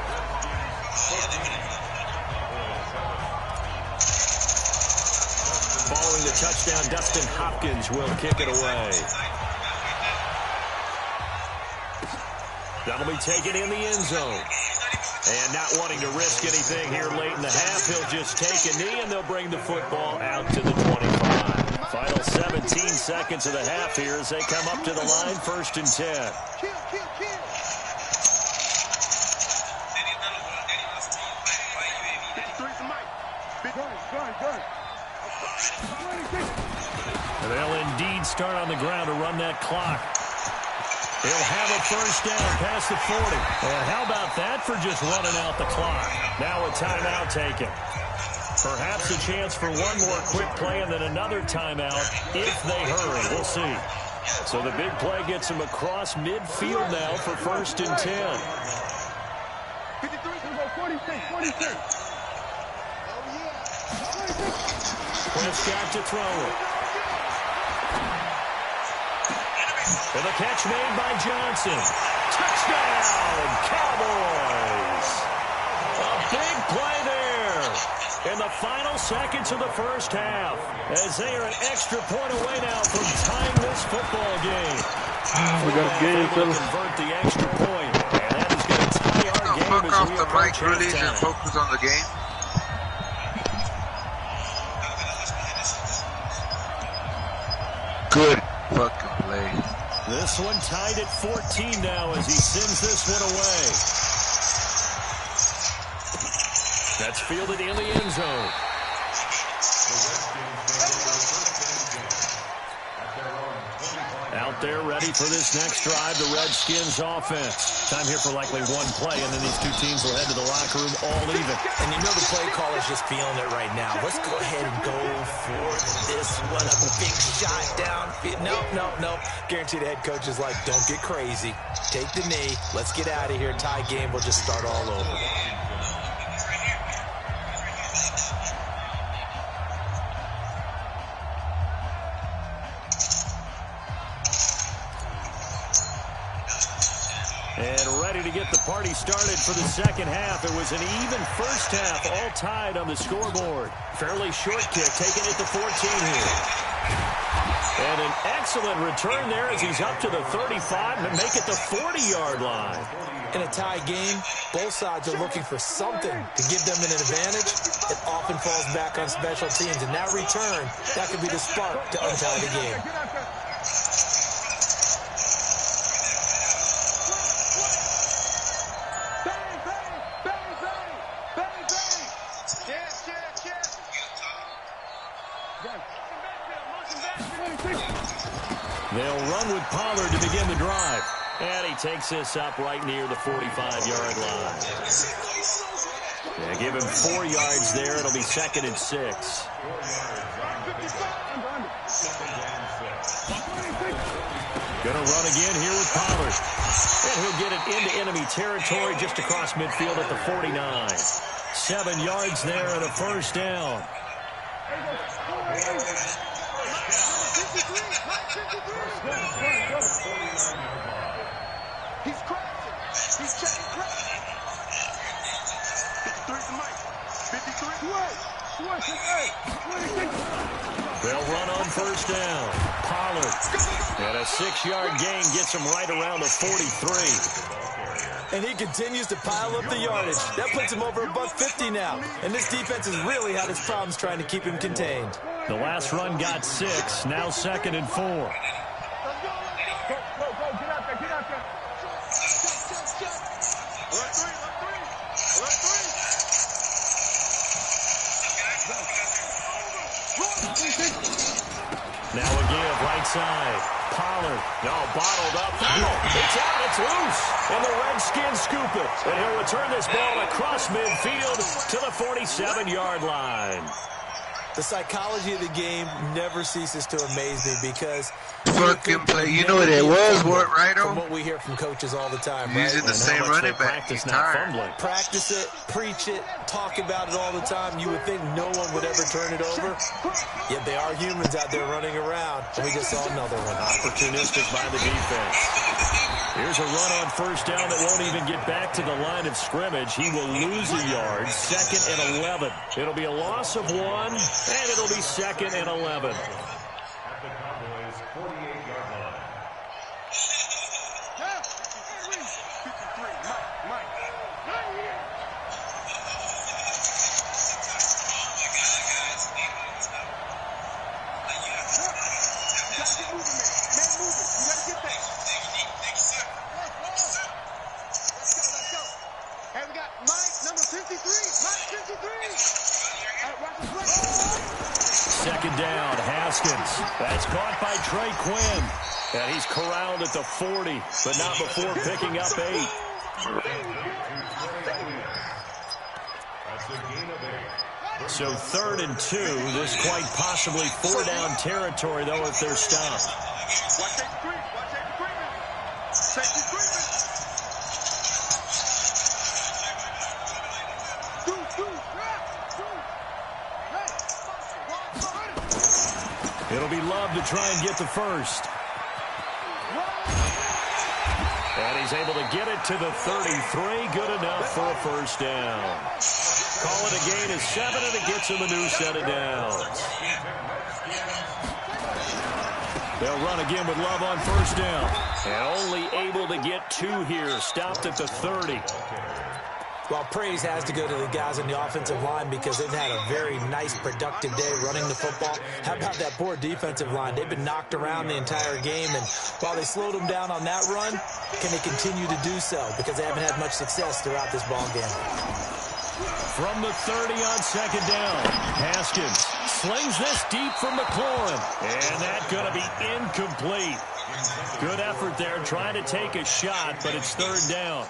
Following the touchdown, Dustin Hopkins will kick it away. That'll be taken in the end zone. And not wanting to risk anything here late in the half, he'll just take a knee and they'll bring the football out to the 25. Final 17 seconds of the half here as they come up to the line, 1st and 10. And they'll indeed start on the ground to run that clock. He'll have a first down past the 40. And how about that for just running out the clock? Now a timeout taken. Perhaps a chance for one more quick play and then another timeout if they hurry. We'll see. So the big play gets him across midfield now for 1st and 10. 46. Prescott to throw it. And the catch made by Johnson. Touchdown, Cowboys. A big play there in the final seconds of the first half as they are an extra point away now from tying this football game. We got a game, fellas. Convert the extra point, and that is going to tie our game Fuck as off we the approach mic, please, and halftime. focus on the game. Good fucking play. This one tied at 14 now as he sends this one away. That's fielded in the end zone. Out there ready for this next drive, the Redskins offense. Time here for likely one play, and then these two teams will head to the locker room all even. And you know the play caller's just feeling it right now. Let's go ahead and go for this one. A big shot downfield. No. Guarantee the head coach is like, don't get crazy. Take the knee. Let's get out of here. Tie game. We'll just start all over. And ready to get the party started for the second half. It was an even first half, all tied on the scoreboard. Fairly short kick, taking it to 14 here. And an excellent return there as he's up to the 35 and make it the 40-yard line. In a tie game, both sides are looking for something to give them an advantage. It often falls back on special teams. And that return, that could be the spark to untie the game. They'll run with Pollard to begin the drive. And he takes this up right near the 45-yard line. Yeah, give him 4 yards there. It'll be 2nd and 6. Gonna run again here with Pollard. And he'll get it into enemy territory just across midfield at the 49. 7 yards there and a first down. He's crashing. He's checking crash. 53 to Mike. 53 to They'll run on first down. Pollard. And a 6-yard gain gets him right around the 43. And he continues to pile up the yardage. That puts him over $150 now. And this defense has really had its problems trying to keep him contained. The last run got 6. Now 2nd and 4. Now a give, right side. Pollard. No, bottled up. It's out. It's loose. And the Redskins scoop it. And he'll return this ball across midfield to the 47-yard line. The psychology of the game never ceases to amaze me because fucking play. You know what it was, right? From what we hear from coaches all the time, using right? the same running back. Practice not fumbling. Practice it, preach it, talk about it all the time. You would think no one would ever turn it over. Yet they are humans out there running around. And we just saw another one. Opportunistic by the defense. Here's a run on first down that won't even get back to the line of scrimmage. He will lose a yard. 2nd and 11. It'll be a loss of 1, and it'll be 2nd and 11. Second down, Haskins. That's caught by Trey Quinn. And he's corralled at the 40, but not before picking up 8. So 3rd and 2. This quite possibly 4-down territory, though, if they're stopped. It'll be Love to try and get the first. And he's able to get it to the 33. Good enough for a first down. Call it a gain of 7, and it gets him a new set of downs. They'll run again with Love on first down. And only able to get 2 here. Stopped at the 30. Well, praise has to go to the guys on the offensive line because they've had a very nice, productive day running the football. How about that poor defensive line? They've been knocked around the entire game, and while they slowed them down on that run, can they continue to do so? Because they haven't had much success throughout this ball game. From the 30 on second down, Haskins slings this deep from McLaurin, and that's going to be incomplete. Good effort there, trying to take a shot, but it's third down.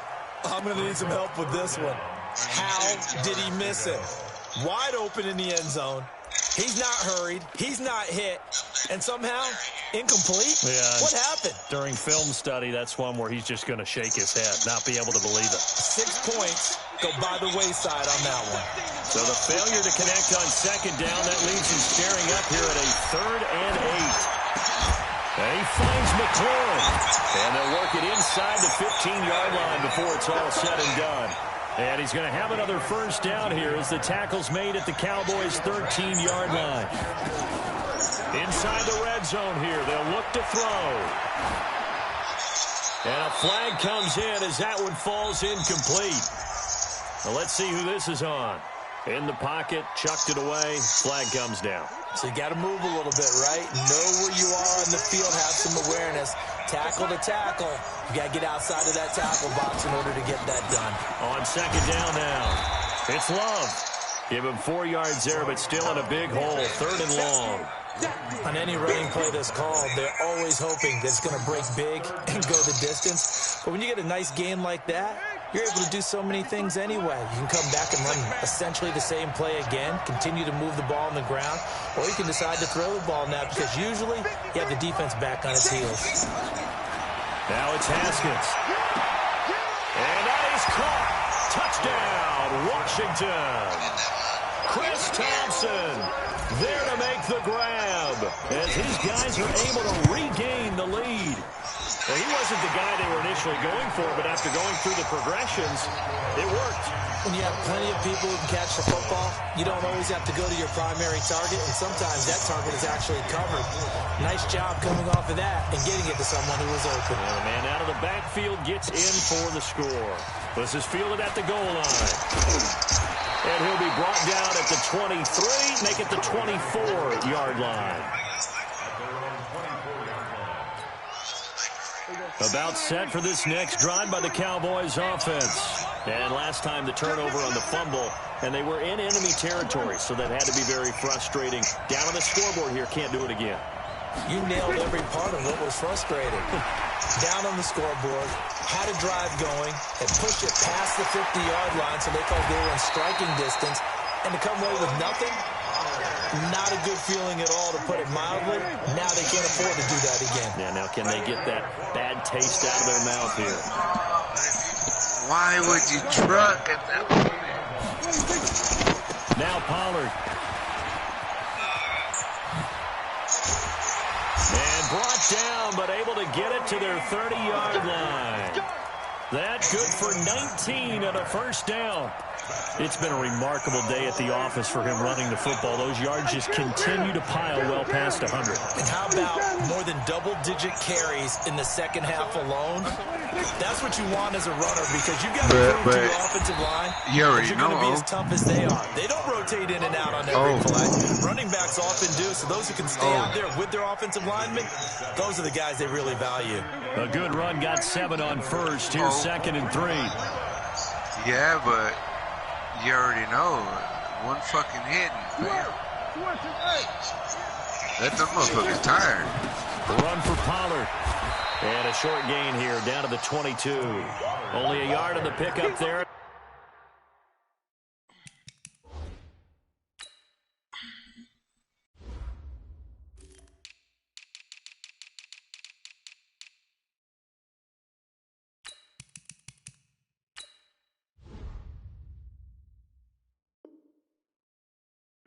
I'm going to need some help with this one. How did he miss it? Wide open in the end zone. He's not hurried. He's not hit. And somehow, incomplete? Yeah. What happened? During film study, that's one where he's just going to shake his head, not be able to believe it. 6 points go by the wayside on that one. So the failure to connect on second down, that leaves him staring up here at a 3rd and 8. And he finds McLaurin. And they'll work it inside the 15-yard line before it's all said and done. And he's going to have another first down here as the tackle's made at the Cowboys' 13-yard line. Inside the red zone here, they'll look to throw. And a flag comes in as that one falls incomplete. Now let's see who this is on. In the pocket, chucked it away, flag comes down. So you got to move a little bit, right? Know where you are on the field, have some awareness. Tackle to tackle. You got to get outside of that tackle box in order to get that done. On second down now, it's Love. Give him 4 yards there, but still in a big hole, 3rd and long. On any running play that's called, they're always hoping that it's going to break big and go the distance. But when you get a nice gain like that, you're able to do so many things anyway. You can come back and run essentially the same play again, continue to move the ball on the ground, or you can decide to throw the ball now because usually you have the defense back on its heels. Now it's Haskins. And that is caught. Touchdown, Washington. Chris Thompson there to make the grab as his guys are able to regain the lead. Well, he wasn't the guy they were initially going for, but after going through the progressions, it worked. When you have plenty of people who can catch the football, you don't always have to go to your primary target, and sometimes that target is actually covered. Nice job coming off of that and getting it to someone who was open. Well, the man out of the backfield gets in for the score. This is fielded at the goal line. And he'll be brought down at the 23, make it the 24-yard line. About set for this next drive by the Cowboys offense. And last time the turnover on the fumble, and they were in enemy territory, so that had to be very frustrating. Down on the scoreboard here, can't do it again. You nailed every part of what was frustrating. Down on the scoreboard, had a drive going, and pushed it past the 50-yard line so they felt they were in striking distance, and to come away with nothing, not a good feeling at all, to put it mildly. Now they can't afford to do that again. Yeah, now can they get that bad taste out of their mouth here? Why would you truck at that point? Now Pollard. And brought down, but able to get it to their 30-yard line. That good for 19 and a first down. It's been a remarkable day at the office for him running the football. Those yards just continue to pile well past 100. And how about more than double-digit carries in the second half alone? That's what you want as a runner, because you've got to prove to your offensive line that you're going to be as tough as they are. They don't rotate in and out on every play. Running backs often do, so those who can stay out there with their offensive linemen, those are the guys they really value. A good run, got 7 on first. Here's 2nd and 3. Yeah, but you already know. One fucking hit. Let them motherfuckers tired. Run for Pollard. And a short gain here, down to the 22. Only a yard on the pickup there.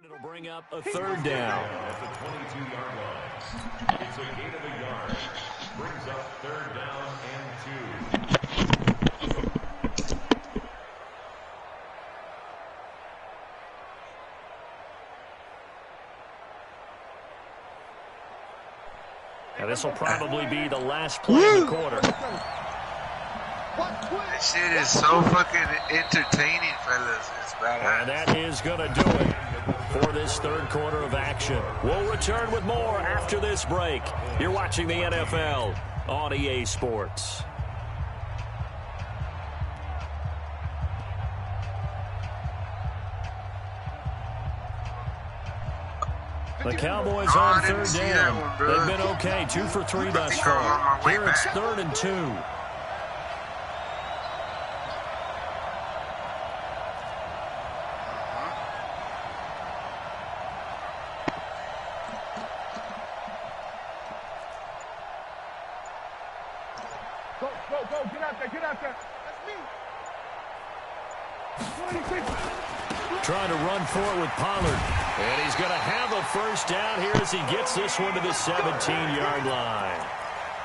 It'll bring up a 3rd down. At the 22-yard line. It's a gain of a yard. Brings up 3rd down and 2. Now this will probably be the last play of the quarter. That shit is so fucking entertaining, fellas. It's badass. And that is going to do it for this 3rd quarter of action. We'll return with more after this break. You're watching the NFL on EA Sports. The Cowboys on third down. They've been okay, 2 for 3 thus far. Here it's 3rd and 2. Go, get out there. That's me. 26. Trying to run for it with Pollard. And he's going to have a first down here as he gets this one to the 17-yard line.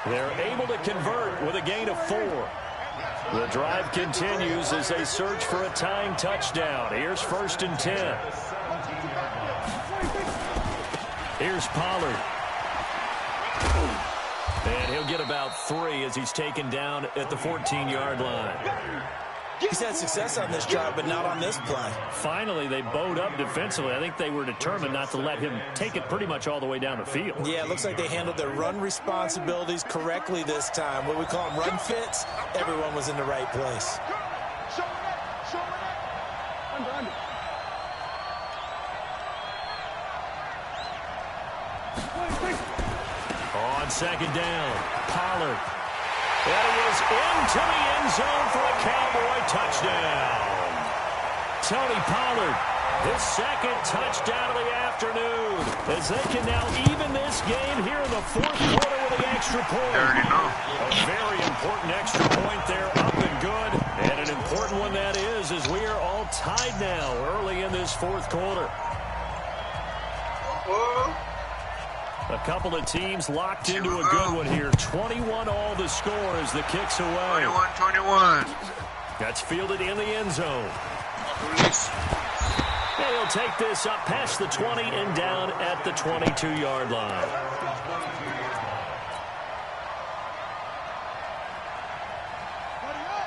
They're able to convert with a gain of 4. The drive continues as they search for a tying touchdown. Here's 1st and 10. Here's Pollard. And he'll get about 3 as he's taken down at the 14-yard line. He's had success on this drive, but not on this play. Finally, they bowed up defensively. I think they were determined not to let him take it pretty much all the way down the field. Yeah, it looks like they handled their run responsibilities correctly this time. What we call them run fits, everyone was in the right place. Show it. Under. On 2nd down, Pollard. And he is into the end zone for a Cowboy touchdown. Tony Pollard, his 2nd touchdown of the afternoon, as they can now even this game here in the 4th quarter with the extra point. A very important extra point there, up and good. And an important one that is, as we are all tied now early in this 4th quarter. A couple of teams locked into a good one here. 21 all the score as the kick's away. 21. That's fielded in the end zone. And he'll take this up past the 20 and down at the 22-yard line.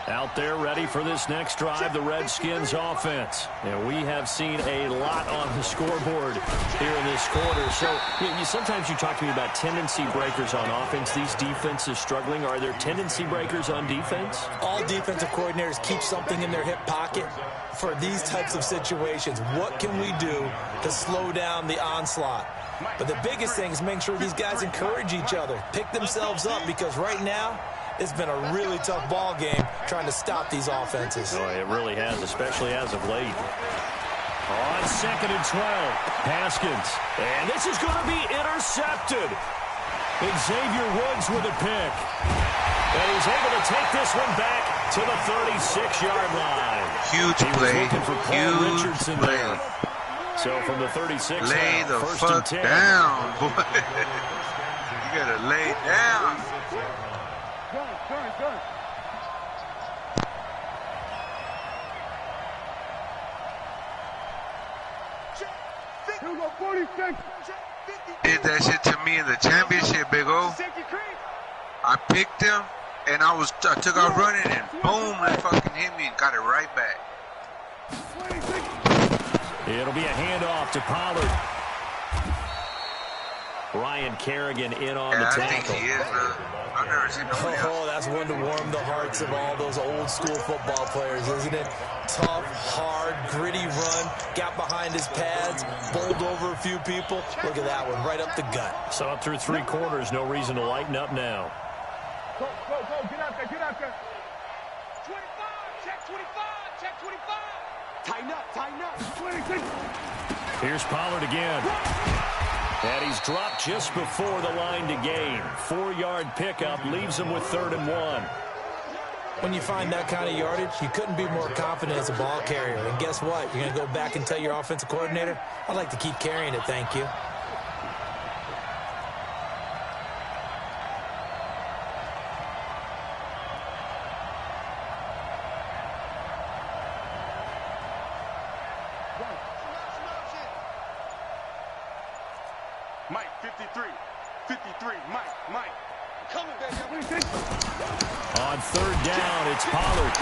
Out there ready for this next drive, the Redskins offense. And we have seen a lot on the scoreboard here in this quarter. So sometimes you talk to me about tendency breakers on offense. These defenses struggling. Are there tendency breakers on defense? All defensive coordinators keep something in their hip pocket for these types of situations. What can we do to slow down the onslaught? But the biggest thing is making sure these guys encourage each other, pick themselves up, because right now, it's been a really tough ball game trying to stop these offenses. Oh, it really has, especially as of late. On 2nd and 12, Haskins. And this is going to be intercepted. Xavier Woods with a pick. And he's able to take this one back to the 36-yard line. Huge play. Looking for Paul Richardson play. there. So from the 36 lay out, the 1st fuck and 10. down, boy. You gotta lay down. Done. Here we go, 46. Did that shit to me in the championship, Big O. I picked him, and I took off running, and boom, it fucking hit me and got it right back. It'll be a handoff to Pollard. Ryan Kerrigan in on the tackle. I think he is. I've never seen nobody else. Oh, that's one to warm the hearts of all those old school football players, isn't it? Tough, hard, gritty run, got behind his pads, bowled over a few people. Look at that one, right up the gut. So up through 3 quarters, no reason to lighten up now. Go, get out there. 25, check 25. Tighten up. 26. Here's Pollard again. And he's dropped just before the line to gain. 4-yard pickup leaves him with 3rd and 1. When you find that kind of yardage, you couldn't be more confident as a ball carrier. And guess what? You're going to go back and tell your offensive coordinator, I'd like to keep carrying it, thank you. Mike, 53, Mike. Coming back. On 3rd down, it's Pollard.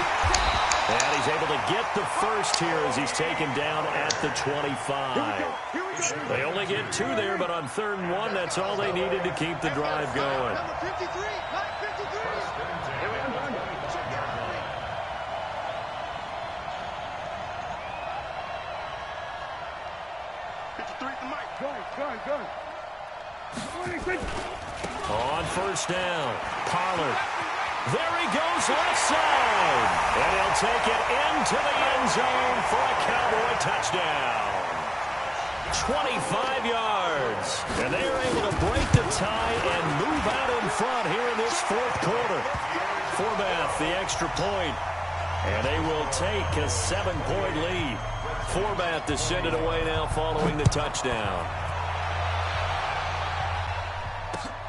And he's able to get the first here as he's taken down at the 25. They only get 2 there, but on 3rd and 1, that's all they needed to keep the drive going. Number 53, Mike, 53. Gun. On first down, Pollard. There he goes left side. And he'll take it into the end zone for a Cowboy touchdown. 25 yards. And they are able to break the tie and move out in front here in this fourth quarter. Forbath, the extra point. And they will take a 7-point lead. Forbath to send it away now following the touchdown.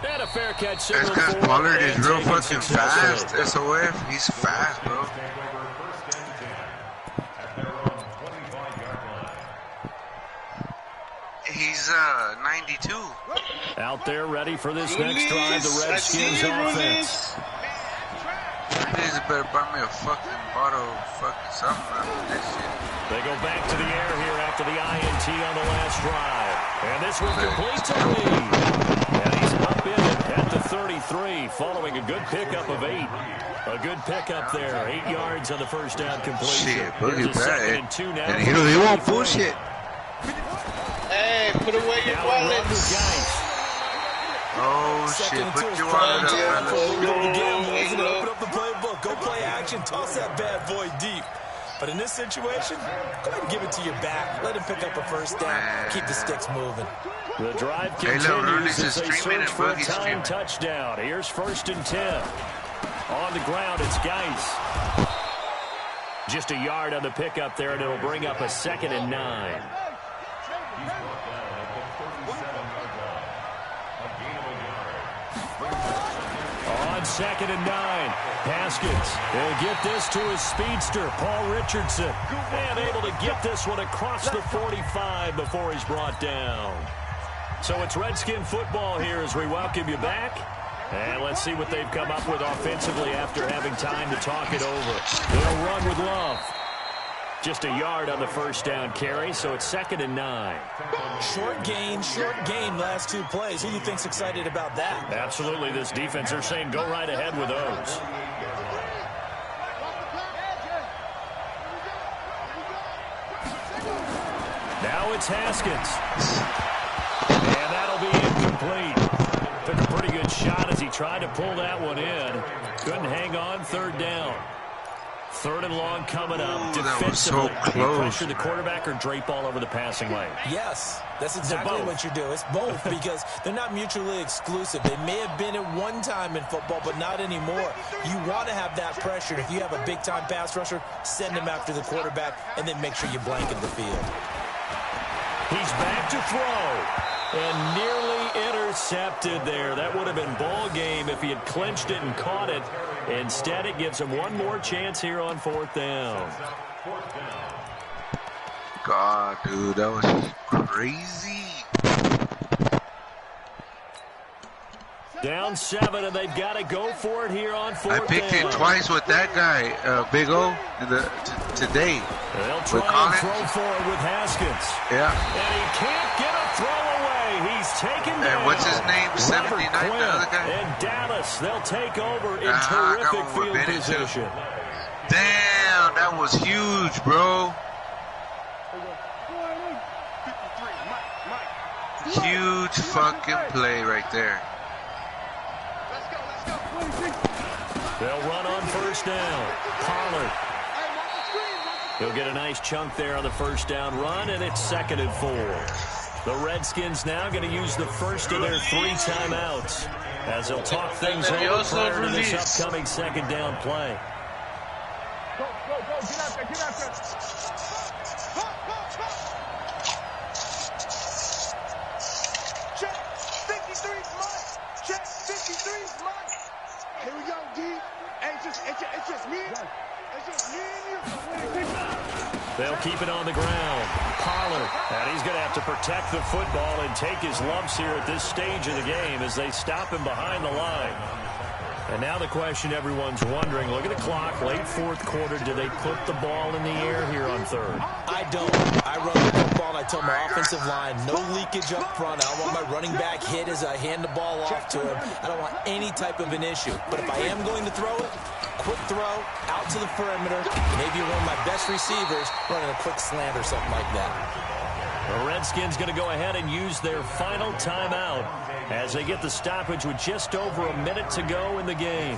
And a fair catch signal. That's because Pollard is real fucking fast. SOF, he's fast, bro. He's 92. Out there ready for this next drive, the Redskins offense. Please better buy me a fucking bottle of fucking something out of this shit. They go back to the air here after the INT on the last drive. And this was complete to Lee. And he's up in it at the 33 following a good pickup of 8. A good pickup there. 8 yards on the first down completion. Shit, Boogie Second and 2 now. And he won't bullshit. Hey, put away your wallets. Oh shit, put your wallet up, fellas. Open up the playbook. Go play action. Toss that bad boy deep. But in this situation, go ahead and give it to your back. Let him pick up a first down. Keep the sticks moving. The drive continues as they search for a time touchdown. Here's 1st and 10. On the ground, it's Geis. Just a yard on the pickup there, and it'll bring up a 2nd and 9. On 2nd and 9, Haskins. He'll get this to his speedster, Paul Richardson. And able to get this one across the 45 before he's brought down. So it's Redskin football here as we welcome you back. And let's see what they've come up with offensively after having time to talk it over. They'll run with Love. Just a yard on the first down carry, so it's 2nd and 9. Short gain, last 2 plays. Who do you think's excited about that? Absolutely, this defense, they're saying go right ahead with those. Now it's Haskins. And that'll be incomplete. Took a pretty good shot as he tried to pull that one in. Couldn't hang on, 3rd down. 3rd and long coming up. Defensively, so close. Pressure the quarterback or drape all over the passing lane? Yes, that's exactly what you do. It's both because they're not mutually exclusive. They may have been at one time in football, but not anymore. You want to have that pressure. If you have a big-time pass rusher, send him after the quarterback, and then make sure you blanket the field. He's back to throw. And nearly intercepted there. That would have been ball game if he had clinched it and caught it. Instead, it gives him one more chance here on 4th down. God, dude, that was crazy. Down 7, and they've got to go for it here on 4th down. I picked it twice with that guy, Big O, today. They'll try and throw for it with Haskins. Yeah. And he can't get a throw away. He's taken down. And what's his name? 79, the other guy? And Dallas, they'll take over in terrific field position. Damn, that was huge, bro. Huge fucking play right there. They'll run on 1st down. Pollard. He'll get a nice chunk there on the 1st down run, and it's 2nd and 4. The Redskins now going to use the first of their 3 timeouts as they'll talk things over prior to this upcoming 2nd down play. Go, get out there, Check 53's Mike. Check 53's Mike. Here we go, D. Hey, it's just me. It's just me and you. They'll keep it on the ground. Pollard. And he's going to have to protect the football and take his lumps here at this stage of the game as they stop him behind the line. And now the question everyone's wondering, look at the clock, late 4th quarter, do they put the ball in the air here on 3rd? I don't. I run the football and I tell my offensive line, no leakage up front. I don't want my running back hit as I hand the ball off to him. I don't want any type of an issue. But if I am going to throw it, quick throw, out to the perimeter, maybe one of my best receivers running a quick slant or something like that. The Redskins going to go ahead and use their final timeout as they get the stoppage with just over a minute to go in the game.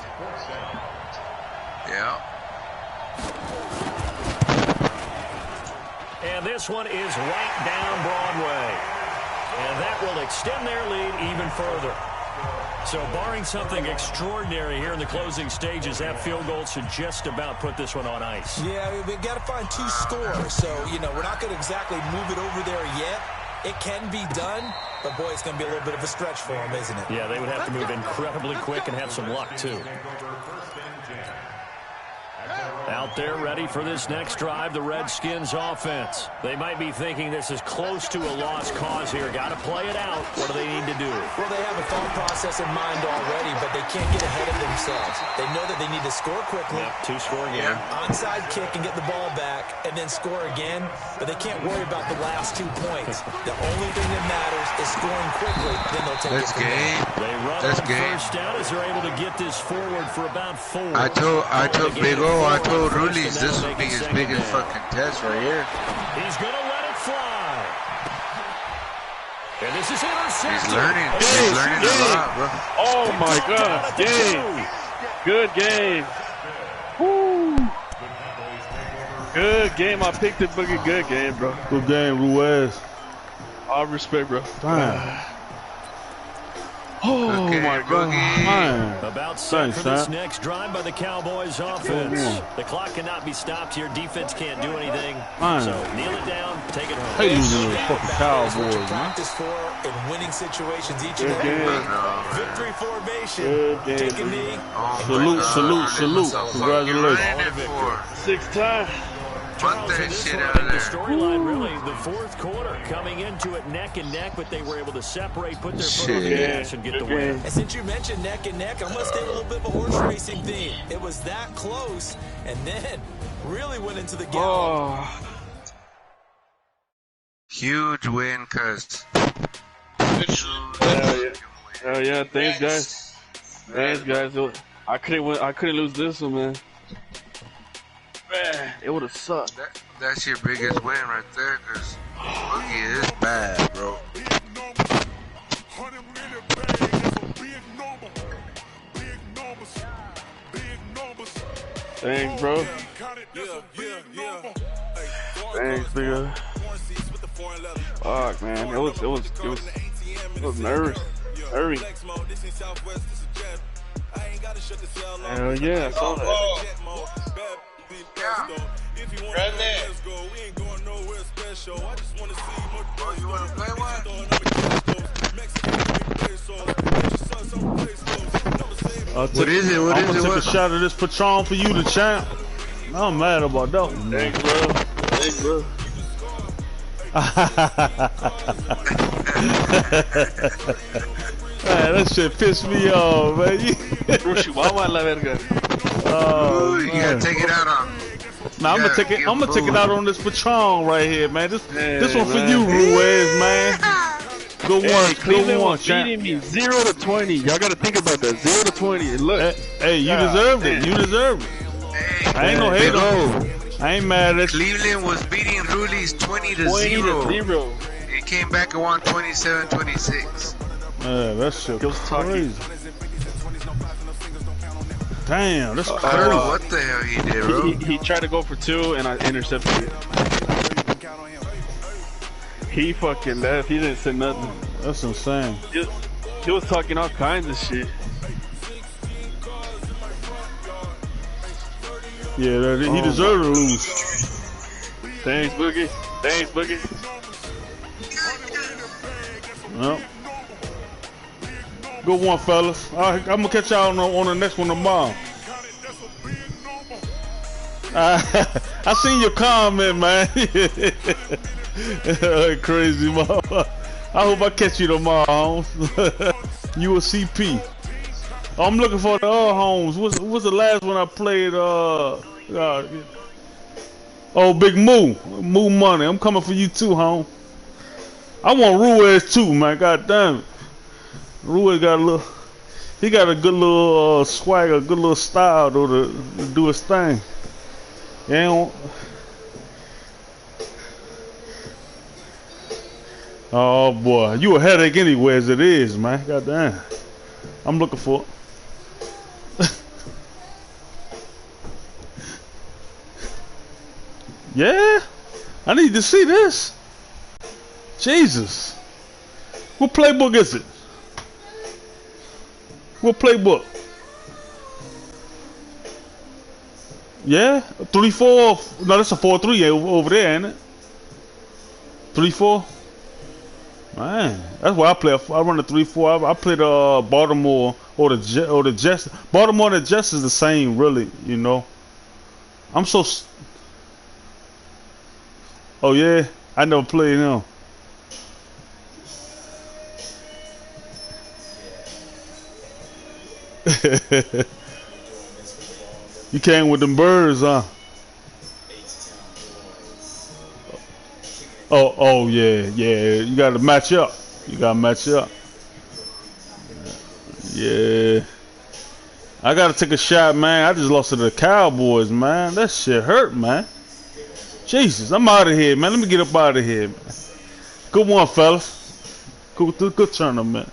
Yeah. And this one is right down Broadway. And that will extend their lead even further. So barring something extraordinary here in the closing stages, that field goal should just about put this one on ice. Yeah, we've got to find 2 scores. So, you know, we're not going to exactly move it over there yet. It can be done, but, boy, it's going to be a little bit of a stretch for them, isn't it? Yeah, they would have to move incredibly quick and have some luck, too. Out there ready for this next drive, the Redskins offense. They might be thinking this is close to a lost cause here. Got to play it out. What do they need to do? Well, they have a thought process in mind already, but they can't get ahead of themselves. They know that they need to score quickly. Yep, 2-score game. Onside kick and get the ball back and then score again, but they can't worry about the last 2 points. The only thing that matters is scoring quickly, then they'll take it from there. They run on first down as they're able to get this forward for about 4. I told Big O, I told Rulies this would be his biggest fucking test right here. He's going to let it fly. And this is intercepted. He's learning. He's learning a lot, bro. Oh, my God. Game. Good game. Woo. Good game. I picked it, Boogie. Good game, bro. Good game, Ruiz. All respect, bro. Damn. Oh, Okay, my God. Man. About set for this next drive by the Cowboys offense. The clock cannot be stopped here. Defense can't do anything. So kneel it down, take it home. Hey, losing those fucking Cowboys, man. Practice for in winning situations each and every week. Victory formation. Take a knee. Salute. Congratulations. 6 times. Put that this shit one, out of the there. storyline really, the fourth quarter, coming into it neck and neck, but they were able to separate, put their foot on the gas, and get the win. And since you mentioned neck and neck, I'm going to stay a little bit of a horse racing theme. It was that close, and then really went into the gallop. Oh. Huge win, cuz. Hell yeah. Thanks, guys. Thanks, guys. I couldn't lose this one, man. Man, it would have sucked. That's your biggest win right there, cuz Boogie is bad, bro. Thanks, bro. Thanks, nigga. Fuck, man. It was nervous. Hurry. Hell yeah, I saw that. Run that. Oh, you wanna play one? What is it? What I'm is gonna it? take What? a shot of this Patron for you, the champ. I'm mad about that one. Thanks, bro. Thanks, bro. Man, that shit pissed me off, man. Vamos a la verga. Oh, You gotta take it out on. Nah, I'm gonna take it out on this Patron right here, man. This one for you, Ruiz, man. Good one, Cleveland good one, was champ. beating me 0-20. Y'all gotta think about that. 0-20. Look. Hey, you deserved it. You deserved it. I ain't no hater. I ain't mad at you. Cleveland was beating Rulies 20-0. It came back and won 27-26. That shit was crazy. Damn, that's I don't know crazy. what the hell he did, bro. He tried to go for 2 and I intercepted it. He fucking left. He didn't say nothing. That's insane. He was talking all kinds of shit. Yeah, he deserved to lose. Thanks, Boogie. Thanks, Boogie. Yep. Good one, fellas. All right, I'm gonna catch y'all on the next one tomorrow. I seen your comment, man. Crazy, mom. I hope I catch you tomorrow, Holmes. You a CP. I'm looking for the other Holmes. What's the last one I played? Big Moo. Moo Money. I'm coming for you too, Holmes. I want Ruiz too, man. God damn it. Ruiz got a good little swag, a good little style though to do his thing. Oh boy, you a headache anyway as it is, man. Goddamn. I'm looking for it. Yeah? I need to see this. Jesus. What playbook is it? What playbook? Yeah? 3-4. No, that's a 4-3 over there, ain't it? 3-4. Man, that's why I play. I run a 3-4. I play the Baltimore or the Jets. Baltimore and the Jets is the same, really. You know. I'm so. Oh yeah, I never played him. You came with them birds, huh? Oh yeah. You gotta match up. You gotta match up. Yeah. I gotta take a shot, man. I just lost to the Cowboys, man. That shit hurt, man. Jesus, I'm out of here, man. Let me get up out of here, man. Good one, fellas. Good tournament.